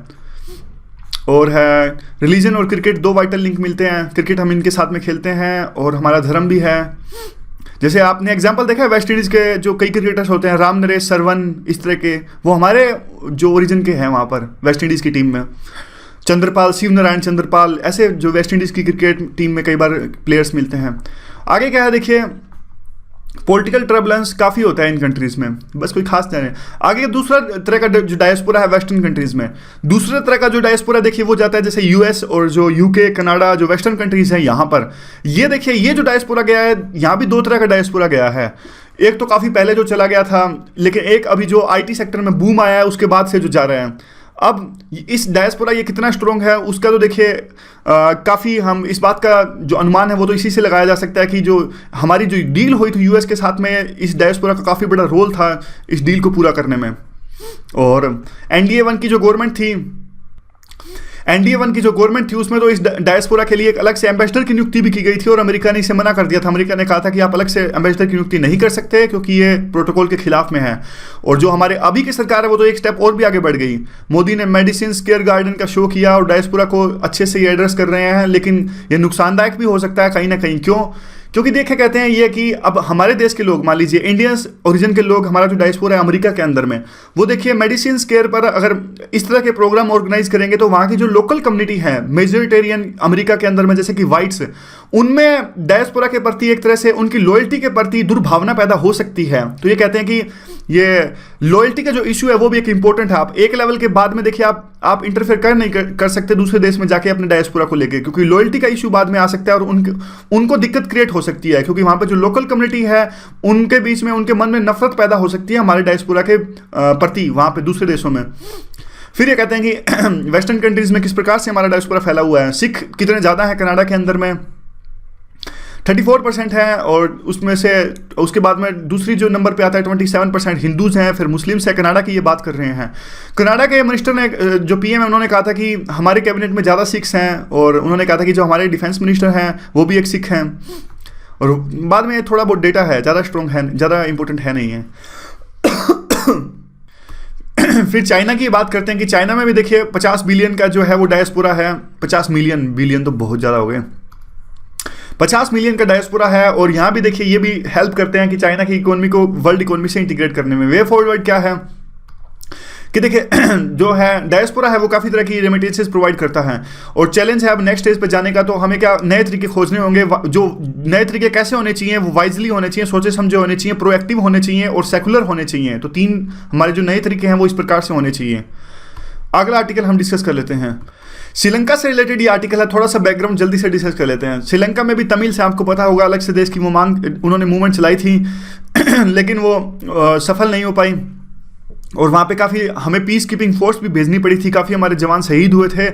A: और है रिलीजन और क्रिकेट, दो वाइटल लिंक मिलते हैं। क्रिकेट हम इनके साथ में खेलते हैं, और हमारा धर्म भी है। जैसे आपने एग्जांपल देखा है वेस्ट इंडीज़ के जो कई क्रिकेटर्स होते हैं, राम नरेश सरवन, इस तरह के, वो हमारे जो ओरिजिन के हैं वहाँ पर वेस्ट इंडीज़ की टीम में। चंद्रपाल, शिव नारायण चंद्रपाल, ऐसे जो वेस्ट इंडीज़ की क्रिकेट टीम में कई बार प्लेयर्स मिलते हैं। आगे क्या है देखिए, पॉलिटिकल ट्रबलेंस काफ़ी होता है इन कंट्रीज़ में, बस कोई खास नहीं है। आगे दूसरा तरह का जो डायस्पोरा है वेस्टर्न कंट्रीज़ में, दूसरे तरह का जो डायस्पोरा देखिए वो जाता है जैसे यूएस और जो यूके, कनाडा, जो वेस्टर्न कंट्रीज़ हैं यहाँ पर। ये देखिए, ये जो डायस्पोरा गया है, यहाँ भी दो तरह का डायस्पोरा गया है। एक तो काफ़ी पहले जो चला गया था, लेकिन एक अभी जो आईटी सेक्टर में बूम आया है उसके बाद से जो जा रहे हैं। अब इस डायस्पोरा ये कितना स्ट्रॉन्ग है उसका तो देखिए काफ़ी, हम इस बात का जो अनुमान है वो तो इसी से लगाया जा सकता है कि जो हमारी जो डील हुई थी यूएस के साथ में, इस डायस्पोरा का काफ़ी बड़ा रोल था इस डील को पूरा करने में। और एनडीए 1 की जो गवर्नमेंट थी, उसमें तो इस डायस्पोरा के लिए एक अलग से एम्बेसडर की नियुक्ति भी की गई थी और अमेरिका ने इसे मना कर दिया था। अमेरिका ने कहा था कि आप अलग से एम्बेसडर की नियुक्ति नहीं कर सकते क्योंकि ये प्रोटोकॉल के खिलाफ में है। और जो हमारे अभी की सरकार है वो तो एक स्टेप और भी आगे बढ़ गई। मोदी ने मेडिसिन केयर गार्डन का शो किया और डायस्पोरा को अच्छे से ये एड्रेस कर रहे हैं, लेकिन ये नुकसानदायक भी हो सकता है कहीं ना कहीं। क्यों? क्योंकि देखे कहते हैं ये कि अब हमारे देश के लोग, मान लीजिए इंडियंस ओरिजिन के लोग, हमारा जो डायस्पोरा है अमेरिका के अंदर में, वो देखिए मेडिसिन केयर पर अगर इस तरह के प्रोग्राम ऑर्गेनाइज करेंगे तो वहाँ की जो लोकल कम्युनिटी है मेजोरिटेरियन अमेरिका के अंदर में, जैसे कि वाइट्स, उनमें डायस्पोरा के प्रति एक तरह से उनकी लॉयल्टी के प्रति दुर्भावना पैदा हो सकती है। तो ये कहते हैं कि ये लॉयल्टी का जो इशू है वो भी एक इंपॉर्टेंट है। आप एक लेवल के बाद में देखिए आप इंटरफेयर नहीं कर सकते दूसरे देश में जाके अपने डायस्पोरा को लेके, क्योंकि लॉयल्टी का इशू बाद में आ सकता है और उनको दिक्कत क्रिएट हो सकती है, क्योंकि वहाँ पे जो लोकल कम्युनिटी है उनके बीच में, उनके मन में नफरत पैदा हो सकती है हमारे डायस्पोरा के प्रति वहाँ पे दूसरे देशों में। फिर ये कहते हैं कि वेस्टर्न कंट्रीज में किस प्रकार से हमारा डायस्पोरा फैला हुआ है। सिख कितने ज़्यादा है कनाडा के अंदर में, 34% है, और उसमें से उसके बाद में दूसरी जो नंबर पे आता है 27% हिंदूज हैं, फिर मुस्लिम्स है। कनाडा की ये बात कर रहे हैं। कनाडा के मिनिस्टर ने, जो पीएम है, उन्होंने कहा था कि हमारे कैबिनेट में ज़्यादा सिख्स हैं, और उन्होंने कहा था कि जो हमारे डिफेंस मिनिस्टर हैं वो भी एक सिख हैं। और बाद में थोड़ा बहुत डेटा है, ज़्यादा स्ट्रॉन्ग है, ज़्यादा इंपॉर्टेंट है नहीं है। फिर चाइना की बात करते हैं कि चाइना में भी देखिए 50 बिलियन का जो है वो डायस्पोरा है। 50 मिलियन, बिलियन तो बहुत ज़्यादा हो गए, 50 मिलियन का डायस्पोरा है। और यहाँ भी देखिए ये भी हेल्प करते हैं कि चाइना की इकोनॉमी को वर्ल्ड इकोनॉमी से इंटीग्रेट करने में। वे फॉरवर्ड क्या है कि देखिए जो है डायस्पोरा है वो काफ़ी तरह की रेमिटेंसेस प्रोवाइड करता है, और चैलेंज है अब नेक्स्ट स्टेज पे जाने का। तो हमें क्या नए तरीके खोजने होंगे। जो नए तरीके कैसे होने चाहिए, वो वाइजली होने चाहिए, सोचे समझे होने चाहिए, प्रोएक्टिव होने चाहिए और सेकुलर होने चाहिए। तो 3 हमारे जो नए तरीके हैं वो इस प्रकार से होने चाहिए। अगला आर्टिकल हम डिस्कस कर लेते हैं। श्रीलंका से रिलेटेड ये आर्टिकल है, थोड़ा सा बैकग्राउंड जल्दी से डिस्कस कर लेते हैं। श्रीलंका में भी तमिल से, आपको पता होगा, अलग से देश की वो मांग, उन्होंने मूवमेंट चलाई थी लेकिन वो सफल नहीं हो पाई, और वहाँ पे काफ़ी हमें पीस कीपिंग फोर्स भी भेजनी पड़ी थी, काफ़ी हमारे जवान शहीद हुए थे।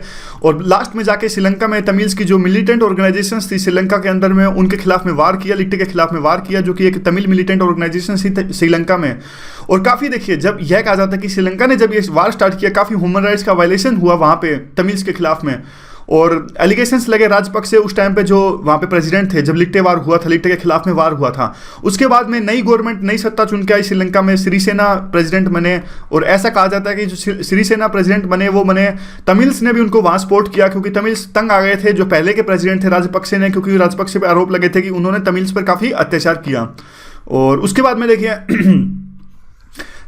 A: और लास्ट में जाके श्रीलंका में तमिल्स की जो मिलिटेंट ऑर्गेनाइजेशंस थी श्रीलंका के अंदर में, उनके खिलाफ में वार किया, लिट्टे के खिलाफ में वार किया, जो कि एक तमिल मिलिटेंट ऑर्गेनाइजेशन थी श्रीलंका में। और काफ़ी देखिए, जब यह कहा जाता है कि श्रीलंका ने जब ये वार स्टार्ट किया, काफ़ी ह्यूमन राइट्स का वायलेशन हुआ वहाँ पे तमिल्स के खिलाफ में, और एलिगेशंस लगे राजपक्षे उस टाइम पे जो वहाँ पे प्रेसिडेंट थे, जब लिट्टे वार हुआ था, लिट्टे के खिलाफ में वार हुआ था। उसके बाद में नई गवर्नमेंट, नई सत्ता चुन के आई श्रीलंका में, सिरिसेना प्रेसिडेंट बने। और ऐसा कहा जाता है कि जो सिरिसेना प्रेसिडेंट बने वो बने, तमिल्स ने भी उनको वहाँ सपोर्ट किया, क्योंकि तमिल्स तंग आ गए थे जो पहले के प्रेसिडेंट थे राजपक्षे ने, क्योंकि राजपक्षे पर आरोप लगे थे कि उन्होंने तमिल्स पर काफ़ी अत्याचार किया। और उसके बाद में देखिए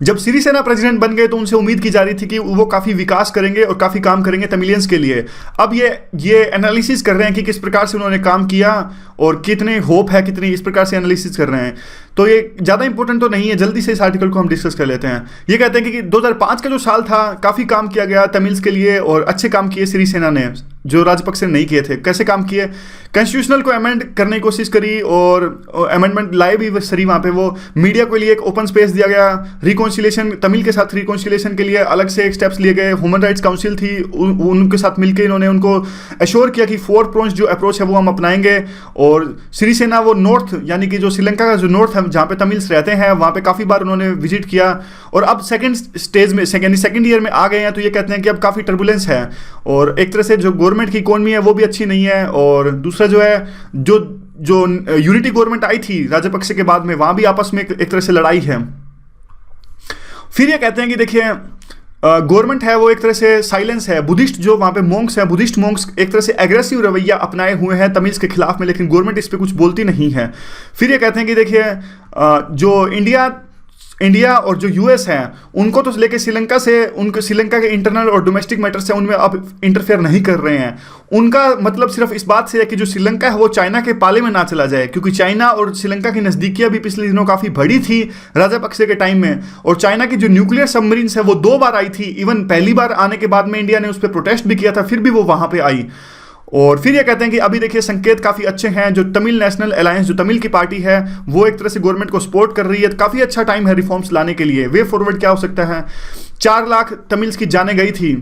A: जब सिरिसेना प्रेसिडेंट बन गए तो उनसे उम्मीद की जा रही थी कि वो काफ़ी विकास करेंगे और काफ़ी काम करेंगे तमिलियंस के लिए। अब ये एनालिसिस कर रहे हैं कि किस प्रकार से उन्होंने काम किया और कितने होप है, कितनी, इस प्रकार से एनालिसिस कर रहे हैं। तो ये ज़्यादा इंपॉर्टेंट तो नहीं है, जल्दी से इस आर्टिकल को हम डिस्कस कर लेते हैं। ये कहते हैं कि 2005 का जो साल था, काफ़ी काम किया गया तमिल्स के लिए, और अच्छे काम किए सिरिसेना ने, जो राजपक्षे ने नहीं किए थे। कैसे काम किए? कॉन्स्टिट्यूशनल को अमेंड करने की कोशिश करी, और अमेंडमेंट लाए भी सरी वहाँ पे। वो मीडिया के लिए एक ओपन स्पेस दिया गया, रिकॉन्सिलेशन, तमिल के साथ रिकॉन्सिलेशन के लिए अलग से स्टेप्स लिए गए। ह्यूमन राइट्स काउंसिल थी, उनके साथ मिलकर इन्होंने उनको एश्योर किया कि 4 प्रोन्स जो अप्रोच है वो हम अपनाएंगे। और सिरिसेना वो नॉर्थ, यानी कि जो श्रीलंका का जो नॉर्थ है जहाँ पे तमिल्स रहते हैं, वहाँ पे काफ़ी बार उन्होंने विजिट किया, और अब सेकंड स्टेज में, सेकंड ईयर में आ गए हैं। तो ये कहते हैं कि अब काफ़ी टर्बुलेंस है, और एक तरह से जो गवर्नमेंट की इकोनॉमी है वो भी अच्छी नहीं है। और दूसरा जो है, जो यूनिटी गवर्नमेंट आई थी राजपक्षे के बाद में, वहाँ भी आपस में एक तरह से लड़ाई है। फिर ये कहते हैं कि देखिए गवर्नमेंट है वो एक तरह से साइलेंस है, बुद्धिस्ट जो वहाँ पे मोंक्स हैं, बुद्धिस्ट मोंक्स एक तरह से एग्रेसिव रवैया अपनाए हुए हैं तमिल्स के खिलाफ में, लेकिन गवर्नमेंट इस पर कुछ बोलती नहीं है। फिर ये कहते हैं कि देखिए जो इंडिया और जो यूएस हैं उनको तो लेके श्रीलंका से, उनको श्रीलंका के इंटरनल और डोमेस्टिक मैटर्स हैं उनमें अब इंटरफेयर नहीं कर रहे हैं। उनका मतलब सिर्फ इस बात से है कि जो श्रीलंका है वो चाइना के पाले में ना चला जाए, क्योंकि चाइना और श्रीलंका की नज़दीकियां भी पिछले दिनों काफ़ी बड़ी थी राजापक्से के टाइम में, और चाइना की जो न्यूक्लियर सबमरीन्स है वो 2 बार आई थी। इवन पहली बार आने के बाद में इंडिया ने उस पर प्रोटेस्ट भी किया था, फिर भी वो वहाँ पर आई। और फिर ये कहते हैं कि अभी देखिए संकेत काफ़ी अच्छे हैं, जो तमिल नेशनल अलायंस, जो तमिल की पार्टी है वो एक तरह से गवर्नमेंट को सपोर्ट कर रही है, काफ़ी अच्छा टाइम है रिफॉर्म्स लाने के लिए। वे फॉरवर्ड क्या हो सकता है? 4 लाख तमिल्स की जाने गई थी,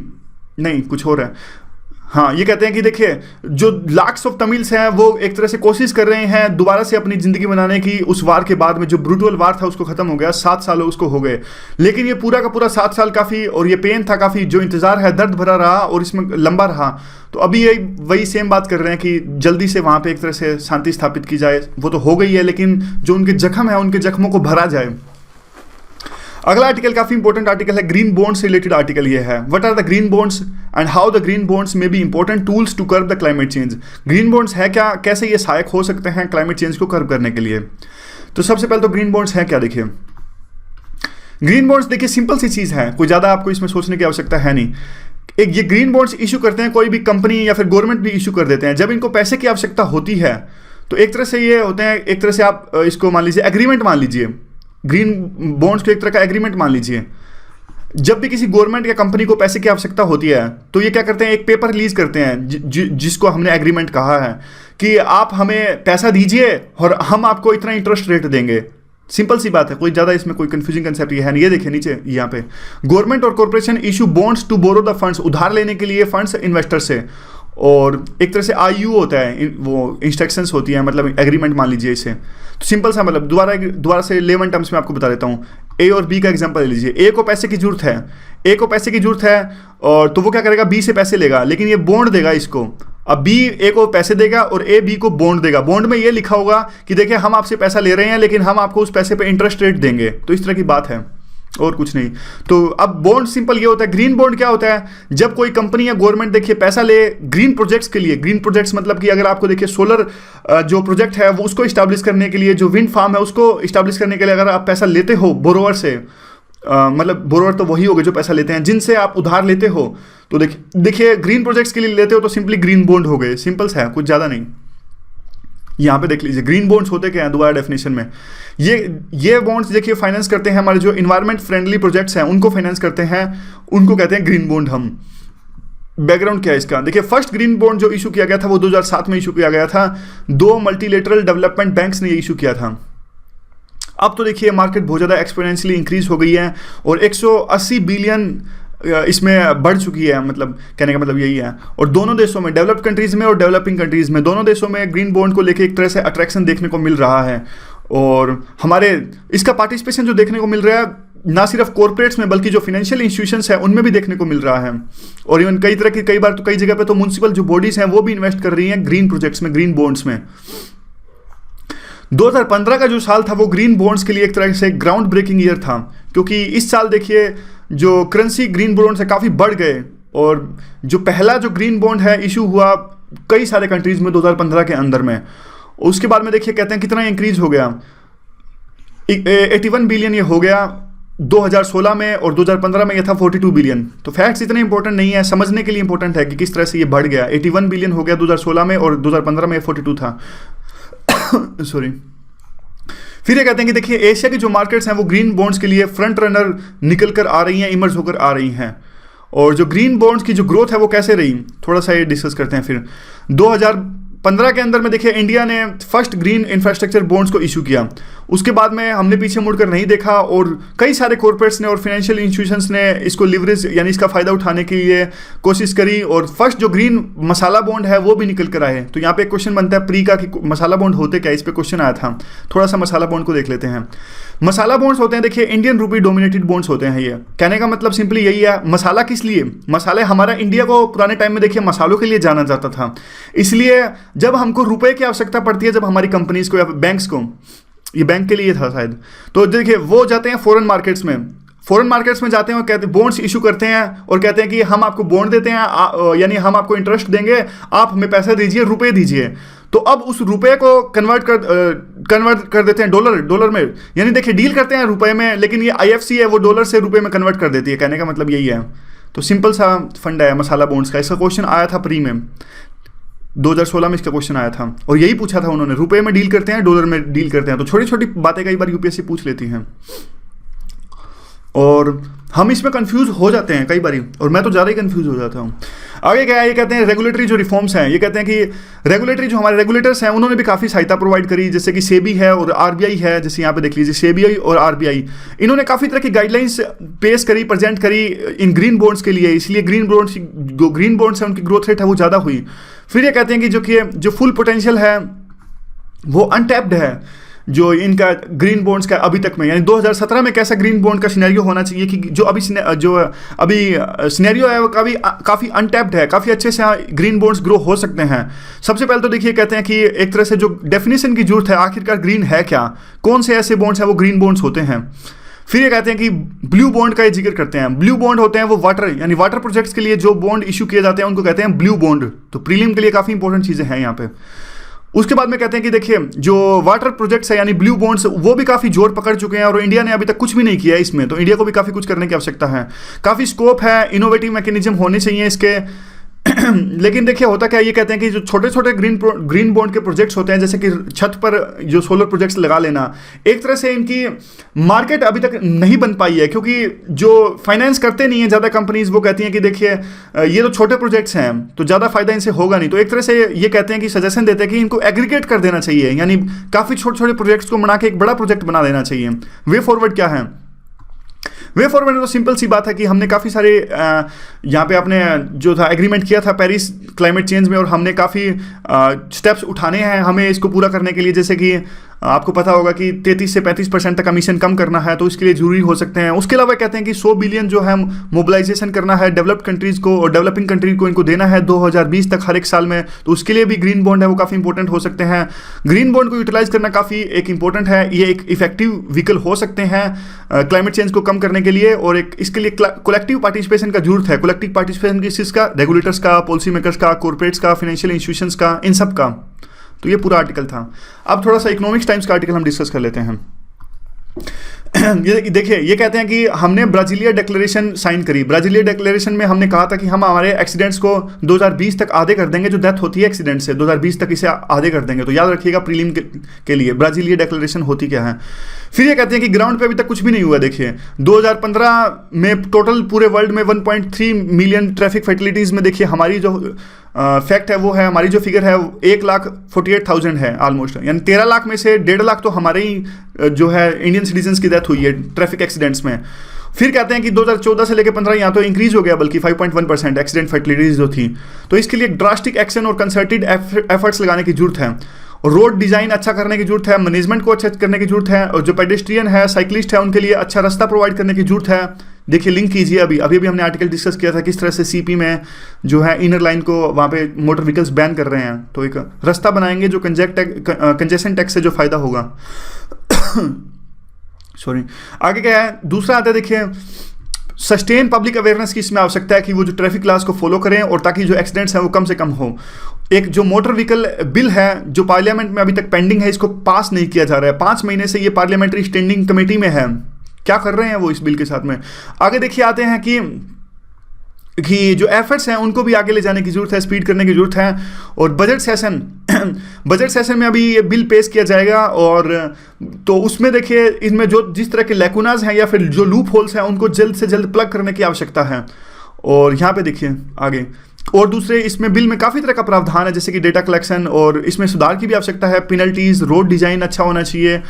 A: नहीं कुछ हो रहा है। हाँ, ये कहते हैं कि देखिए जो लाख्स ऑफ तमिल्स हैं वो एक तरह से कोशिश कर रहे हैं दोबारा से अपनी ज़िंदगी बनाने की। उस वार के बाद में जो ब्रूटल वार था उसको ख़त्म हो गया, 7 साल उसको हो गए, लेकिन ये पूरा का पूरा 7 साल काफ़ी, और ये पेन था काफ़ी, जो इंतज़ार है दर्द भरा रहा और इसमें लंबा रहा। तो अभी ये वही सेम बात कर रहे हैं कि जल्दी से वहाँ पे एक तरह से शांति स्थापित की जाए। वो तो हो गई है, लेकिन जो उनके जख्म है उनके जख्मों को भरा जाए। अगला आर्टिकल काफी इंपॉर्टेंट आर्टिकल है, ग्रीन बॉन्ड्स से रिलेटेड आर्टिकल ये है। What are the green bonds and how the green bonds may be important tools to curb the climate change. Green bonds है क्या, कैसे ये सहायक हो सकते हैं क्लाइमेट चेंज को कर्ब करने के लिए? तो सबसे पहले तो ग्रीन बॉन्ड्स है क्या, देखिए ग्रीन बॉन्ड्स देखिए सिंपल सी चीज़ है, कोई ज़्यादा आपको इसमें सोचने की आवश्यकता है नहीं। एक ये ग्रीन बॉन्ड्स इशू करते हैं कोई भी कंपनी या फिर गवर्नमेंट भी इशू कर देते हैं जब इनको पैसे की आवश्यकता होती है। तो एक तरह से ये होते हैं, एक तरह से आप इसको मान लीजिए एग्रीमेंट मान लीजिए, ग्रीन बॉन्ड्स को एक तरह का एग्रीमेंट मान लीजिए। जब भी किसी गवर्नमेंट या कंपनी को पैसे की आवश्यकता होती है तो ये क्या करते हैं, एक पेपर रिलीज करते हैं जिसको हमने एग्रीमेंट कहा है कि आप हमें पैसा दीजिए और हम आपको इतना इंटरेस्ट रेट देंगे। सिंपल सी बात है, कोई ज़्यादा इसमें कोई कंफ्यूजिंग कंसेप्ट ये है नहीं। ये देखिए नीचे यहाँ पे, गवर्नमेंट और corporation issue bonds to borrow the funds, उधार लेने के लिए फंड्स इन्वेस्टर से। और एक तरह से आईयू होता है, वो इंस्ट्रक्शंस होती हैं, मतलब एग्रीमेंट मान लीजिए इसे। तो सिंपल सा मतलब दोबारा से लेमन टर्म्स में आपको बता देता हूँ। ए और बी का एग्जांपल ले लीजिए। ए को पैसे की जरूरत है, ए को पैसे की जरूरत है, और तो वो क्या करेगा, बी से पैसे लेगा, लेकिन ये बॉन्ड देगा इसको। अब बी ए को पैसे देगा और ए बी को बॉन्ड देगा। बॉन्ड में ये लिखा होगा कि देखिए हम आपसे पैसा ले रहे हैं लेकिन हम आपको उस पैसे पे इंटरेस्ट रेट देंगे। तो इस तरह की बात है और कुछ नहीं। तो अब बॉन्ड सिंपल ये होता है। ग्रीन बॉन्ड क्या होता है, जब कोई कंपनी या गवर्नमेंट देखिए पैसा ले ग्रीन प्रोजेक्ट्स के लिए। ग्रीन प्रोजेक्ट्स मतलब कि अगर आपको देखिए सोलर जो प्रोजेक्ट है वो उसको इस्टेब्लिश करने के लिए, जो विंड फार्म है उसको इस्टेब्लिश करने के लिए अगर आप पैसा लेते हो बोरोवर से, मतलब बोरोवर तो वही हो गए जो पैसा लेते हैं, जिनसे आप उधार लेते हो। तो देखिए ग्रीन प्रोजेक्ट्स के लिए लेते हो तो सिंपली ग्रीन बॉन्ड हो गए, सिंपल सा है, कुछ ज़्यादा नहीं। यहाँ पे देख लीजिए ग्रीन बॉन्ड्स होते क्या हैं दोबारा डेफिनेशन में। ये बॉन्ड्स देखिए फाइनेंस करते हैं हमारे जो इन्वायरमेंट फ्रेंडली प्रोजेक्ट्स हैं उनको फाइनेंस करते हैं, उनको कहते हैं ग्रीन बॉन्ड हम। बैकग्राउंड क्या है इसका, देखिए फर्स्ट ग्रीन बॉन्ड जो इशू किया गया था वो 2007 में इशू किया गया था। 2 मल्टीलेटरल डेवलपमेंट बैंक्स ने ये इशू किया था। अब तो देखिए मार्केट बहुत ज़्यादा एक्सपोनेंशियली इंक्रीज हो गई है और 180 बिलियन इसमें बढ़ चुकी है, मतलब कहने का मतलब यही है। और दोनों देशों में, डेवलप्ड कंट्रीज़ में और डेवलपिंग कंट्रीज़ में, दोनों देशों में ग्रीन बॉन्ड को लेके एक तरह से अट्रैक्शन देखने को मिल रहा है। और हमारे इसका पार्टिसिपेशन जो देखने को मिल रहा है ना सिर्फ कॉर्पोरेट्स में बल्कि जो फाइनेंशियल इंस्टीट्यूशंस हैं उनमें भी देखने को मिल रहा है। और इवन कई बार तो कई जगह पे तो म्युनिसिपल जो बॉडीज़ हैं वो भी इन्वेस्ट कर रही हैं ग्रीन प्रोजेक्ट्स में, ग्रीन बॉन्ड्स में। 2015 का जो साल था वो ग्रीन बॉन्ड्स के लिए एक तरह से ग्राउंड ब्रेकिंग ईयर था, क्योंकि इस साल देखिए जो करेंसी ग्रीन बॉन्ड से काफ़ी बढ़ गए। और जो पहला जो ग्रीन बॉन्ड है इशू हुआ कई सारे कंट्रीज़ में 2015 के अंदर में। उसके बाद में देखिए कहते हैं कितना इंक्रीज हो गया, 81 बिलियन ये हो गया 2016 में, और 2015 में ये था 42 बिलियन। तो फैक्ट्स इतने इंपॉर्टेंट नहीं है, समझने के लिए इंपॉर्टेंट है कि किस तरह से ये बढ़ गया। 81 बिलियन हो गया 2016 में और 2015 में 42 था। सॉरी। फिर ये कहते हैं कि देखिए एशिया की जो मार्केट्स हैं वो ग्रीन बॉन्ड्स के लिए फ्रंट रनर निकल कर आ रही हैं, इमर्ज होकर आ रही हैं। और जो ग्रीन बॉन्ड्स की जो ग्रोथ है वो कैसे रही, थोड़ा सा ये डिस्कस करते हैं। फिर 2015 के अंदर में देखिए इंडिया ने फर्स्ट ग्रीन इंफ्रास्ट्रक्चर बॉन्ड्स को इशू किया। उसके बाद में हमने पीछे मुड़कर नहीं देखा और कई सारे कॉर्पोरेट्स ने और फाइनेंशियल इंस्टीट्यूशंस ने इसको लिवरेज यानी इसका फ़ायदा उठाने के लिए कोशिश करी। और फर्स्ट जो ग्रीन मसाला बॉन्ड है वो भी निकल कर आए। तो यहाँ पे एक क्वेश्चन बनता है प्री का कि मसाला बॉन्ड होते क्या, इस पर क्वेश्चन आया था। थोड़ा सा मसाला बॉन्ड को देख लेते हैं। मसाला बॉन्ड्स होते हैं देखिए इंडियन रूपी डोमिनेटेड बॉन्ड्स होते हैं। ये कहने का मतलब सिंपली यही है। मसाला किस लिए, मसाले हमारा इंडिया को पुराने टाइम में देखिए मसालों के लिए जाना जाता था। इसलिए जब हमको रुपए की आवश्यकता पड़ती है, जब हमारी कंपनीज को या बैंक्स को, ये बैंक के लिए था शायद, तो देखिए वो जाते हैं फॉरेन मार्केट्स में। फॉरेन मार्केट्स में जाते हैं और कहते बॉन्ड्स इशू करते हैं और कहते हैं कि हम आपको बॉन्ड देते हैं, यानी हम आपको इंटरेस्ट देंगे, आप हमें पैसा दीजिए, रुपए दीजिए। तो अब उस रुपए को कन्वर्ट कर देते हैं डॉलर में, यानी देखिए डील करते हैं रुपए में, लेकिन ये आईएफसी है वो डॉलर से रुपए में कन्वर्ट कर देती है। कहने का मतलब यही है। तो सिंपल सा फंड है मसाला बॉन्ड्स का। इसका क्वेश्चन आया था प्री में 2016 में, इसका क्वेश्चन आया था और यही पूछा था उन्होंने, रुपए में डील करते हैं, डॉलर में डील करते हैं। तो छोटी छोटी बातें कई बार यूपीएससी पूछ लेती हैं और हम इसमें कंफ्यूज हो जाते हैं कई बार, और मैं तो ज़्यादा ही कंफ्यूज हो जाता हूँ। आगे क्या है, ये कहते हैं रेगुलेटरी जो रिफॉर्म्स हैं, ये कहते हैं कि रेगुलेटरी जो हमारे रेगुलेटर्स हैं उन्होंने भी काफ़ी सहायता प्रोवाइड करी, जैसे कि सेबी है और आरबीआई है। जैसे यहाँ पे देख लीजिए सेबी और आरबीआई, इन्होंने काफ़ी तरह की गाइडलाइंस पेश करी, प्रेजेंट करी इन ग्रीन बॉन्ड्स के लिए, इसलिए ग्रीन बॉन्ड्स है उनकी ग्रोथ रेट है वो ज़्यादा हुई। फिर ये कहते हैं कि जो फुल पोटेंशियल है वो अनटैप्ड है जो इनका ग्रीन बॉन्ड्स का अभी तक में, यानी 2017 में कैसा ग्रीन बॉन्ड का सिनेरियो होना चाहिए कि जो अभी सिनेरियो है वो काफ़ी अनटैप्ड है, काफ़ी अच्छे से ग्रीन बॉन्ड्स ग्रो हो सकते हैं। सबसे पहले तो देखिए कहते हैं कि एक तरह से जो डेफिनेशन की जरूरत है, आखिरकार ग्रीन है क्या, कौन से ऐसे बॉन्ड्स हैं वो ग्रीन बॉन्ड्स होते हैं। फिर ये कहते हैं कि ब्लू बॉन्ड का ये जिक्र करते हैं। ब्लू बॉन्ड होते हैं वो वाटर, यानी वाटर प्रोजेक्ट्स के लिए जो बॉन्ड इशू किए जाते हैं उनको कहते हैं ब्लू बॉन्ड। तो प्रीलिम के लिए काफ़ी इंपॉर्टेंट चीज़ें हैं यहाँ पे। उसके बाद में कहते हैं कि देखिए जो वाटर प्रोजेक्ट्स है यानी ब्लू बॉन्ड्स, वो भी काफ़ी जोर पकड़ चुके हैं और इंडिया ने अभी तक कुछ भी नहीं किया है इसमें। तो इंडिया को भी काफ़ी कुछ करने की आवश्यकता है, काफ़ी स्कोप है, इनोवेटिव मैकेनिज्म होने चाहिए इसके। लेकिन देखिए होता क्या है, ये कहते हैं कि जो छोटे छोटे ग्रीन बॉन्ड के प्रोजेक्ट्स होते हैं, जैसे कि छत पर जो सोलर प्रोजेक्ट्स लगा लेना, एक तरह से इनकी मार्केट अभी तक नहीं बन पाई है, क्योंकि जो फाइनेंस करते नहीं है ज़्यादा कंपनीज, वो कहती हैं कि देखिए ये तो छोटे प्रोजेक्ट्स हैं तो ज़्यादा फायदा इनसे होगा नहीं। तो एक तरह से ये कहते हैं कि सजेशन देते हैं कि इनको एग्रीगेट कर देना चाहिए, यानी काफ़ी छोटे छोटे प्रोजेक्ट्स को बना के एक बड़ा प्रोजेक्ट बना देना चाहिए। वे फॉरवर्ड क्या है? वे फॉरवर्ड तो सिंपल सी बात है कि हमने काफ़ी सारे यहाँ पे आपने जो था एग्रीमेंट किया था पेरिस क्लाइमेट चेंज में, और हमने काफ़ी स्टेप्स उठाने हैं हमें इसको पूरा करने के लिए। जैसे कि आपको पता होगा कि 33 से 35% तक एमिशन कम करना है, तो इसके लिए जरूरी हो सकते हैं। उसके अलावा कहते हैं कि 100 बिलियन जो है मोबिलाइजेशन करना है डेवलप्ड कंट्रीज़ को और डेवलपिंग कंट्री को, इनको देना है 2020 तक हर एक साल में। तो उसके लिए भी ग्रीन बॉन्ड है वो काफ़ी इंपॉर्टेंट हो सकते हैं। ग्रीन बॉन्ड को यूटिलाइज करना काफ़ी एक इंपॉर्टेंट है, ये एक इफेक्टिव व्हीकल हो सकते हैं क्लाइमेट चेंज को कम करने के लिए। और एक इसके लिए कलेक्टिव पार्टिसिपेशन का जरूरत है। कलेक्टिव पार्टिसिपेशन किसका? रेगुलेटर्स का, पॉलिसी मेकर्स का, कॉर्पोरेट्स का, फाइनेंशियल इंस्टीट्यूशंस का, इन सब का। तो ये पूरा आर्टिकल था। अब थोड़ा सा इकोनॉमिक्स टाइम्स का आर्टिकल हम डिस्कस कर लेते हैं। ये देखिए, ये कहते हैं कि हमने ब्राजीलिया डिक्लेरेशन साइन करी। ब्राजीलिया डिक्लेरेशन में हमने कहा था कि हम हमारे एक्सीडेंट्स को 2020 तक आधे कर देंगे, जो डेथ होती है एक्सीडेंट से 2020 तक इसे आधे कर देंगे। तो याद रखिएगा प्रीलिम के लिए ब्राजीलिया डिक्लेरेशन होती क्या है। फिर ये कहते हैं कि ग्राउंड पे अभी तक कुछ भी नहीं हुआ। देखिए 2015 में टोटल पूरे वर्ल्ड में 1.3 मिलियन ट्रैफिक फैटिलिटीज़ में देखिए हमारी जो फैक्ट है वो है, हमारी जो फिगर है 1,48,000 है ऑलमोस्ट, यानी 13 लाख में से 1.5 लाख तो हमारे ही जो है इंडियन सिटीजन्स की डेथ हुई है ट्रैफिक एक्सीडेंट्स में। फिर कहते हैं कि 2014 से लेकर 15 यहाँ तो इंक्रीज हो गया, बल्कि 5.1% एक्सीडेंट फैटिलिटीज जो थी। तो इसके लिए ड्रास्टिक एक्शन और कंसर्टेड एफर्ट्स लगाने की जरूरत है, और रोड डिज़ाइन अच्छा करने की जरूरत है, मैनेजमेंट को अच्छा करने की जरूरत है, और जो पेडेस्ट्रियन है, साइकिलिस्ट है, उनके लिए अच्छा रास्ता प्रोवाइड करने की जरूरत है। देखिए लिंक कीजिए, अभी हमने आर्टिकल डिस्कस किया था किस तरह से सीपी में जो है इनर लाइन को वहाँ पे मोटर व्हीकल्स बैन कर रहे हैं। तो एक रास्ता बनाएंगे जो कंजेशन टैक्स से जो फायदा होगा। सॉरी, आगे क्या है, दूसरा आता है देखिए सस्टेन पब्लिक अवेयरनेस की इसमें आवश्यकता है कि वो जो ट्रैफिक लॉज को फॉलो करें, और ताकि जो एक्सीडेंट्स हैं वो कम से कम हो। एक जो मोटर व्हीकल बिल है जो पार्लियामेंट में अभी तक पेंडिंग है, इसको पास नहीं किया जा रहा है। 5 महीने से ये पार्लियामेंट्री स्टैंडिंग कमेटी में है। क्या कर रहे हैं वो इस बिल के साथ में। आगे देखिए आते हैं कि जो एफर्ट्स हैं उनको भी आगे ले जाने की जरूरत है, स्पीड करने की जरूरत है। और बजट सेशन में अभी ये बिल पेश किया जाएगा, और तो उसमें देखिए इसमें जो जिस तरह के लैकुनाज हैं या फिर जो लूप होल्स हैं उनको जल्द से जल्द प्लग करने की आवश्यकता है। और यहाँ पे देखिए आगे, और दूसरे इसमें बिल में काफ़ी तरह का प्रावधान है, जैसे कि डेटा कलेक्शन, और इसमें सुधार की भी आवश्यकता है, पेनल्टीज, रोड डिज़ाइन अच्छा होना चाहिए।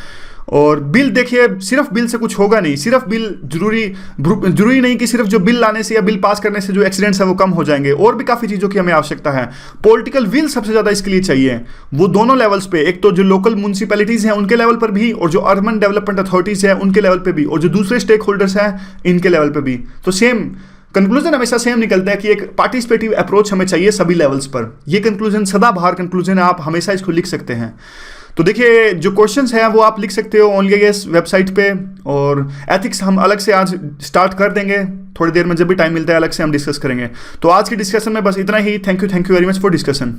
A: और बिल देखिए सिर्फ बिल से कुछ होगा नहीं, सिर्फ बिल जरूरी नहीं कि सिर्फ जो बिल लाने से या बिल पास करने से जो एक्सीडेंट्स है वो कम हो जाएंगे, और भी काफ़ी चीज़ों की हमें आवश्यकता है। पॉलिटिकल विल सबसे ज़्यादा इसके लिए चाहिए, वो दोनों लेवल्स पे, एक तो जो लोकल म्यूनसिपैलिटीज़ हैं उनके लेवल पर भी, और जो अर्बन डेवलपमेंट अथॉरिटीज़ हैं उनके लेवल पर भी, और जो दूसरे स्टेक होल्डर्स हैं इनके लेवल पर भी। तो सेम कंक्लूजन हमेशा सेम निकलता है कि एक पार्टिसिपेटिव अप्रोच हमें चाहिए सभी लेवल्स पर। ये कंक्लूजन सदाबहार कंक्लूजन है, आप हमेशा इसको लिख सकते हैं। तो देखिए जो क्वेश्चंस हैं वो आप लिख सकते हो ओनली आईएएस वेबसाइट पे, और एथिक्स हम अलग से आज स्टार्ट कर देंगे, थोड़ी देर में जब भी टाइम मिलता है अलग से हम डिस्कस करेंगे। तो आज की डिस्कशन में बस इतना ही। Thank you very much for discussion.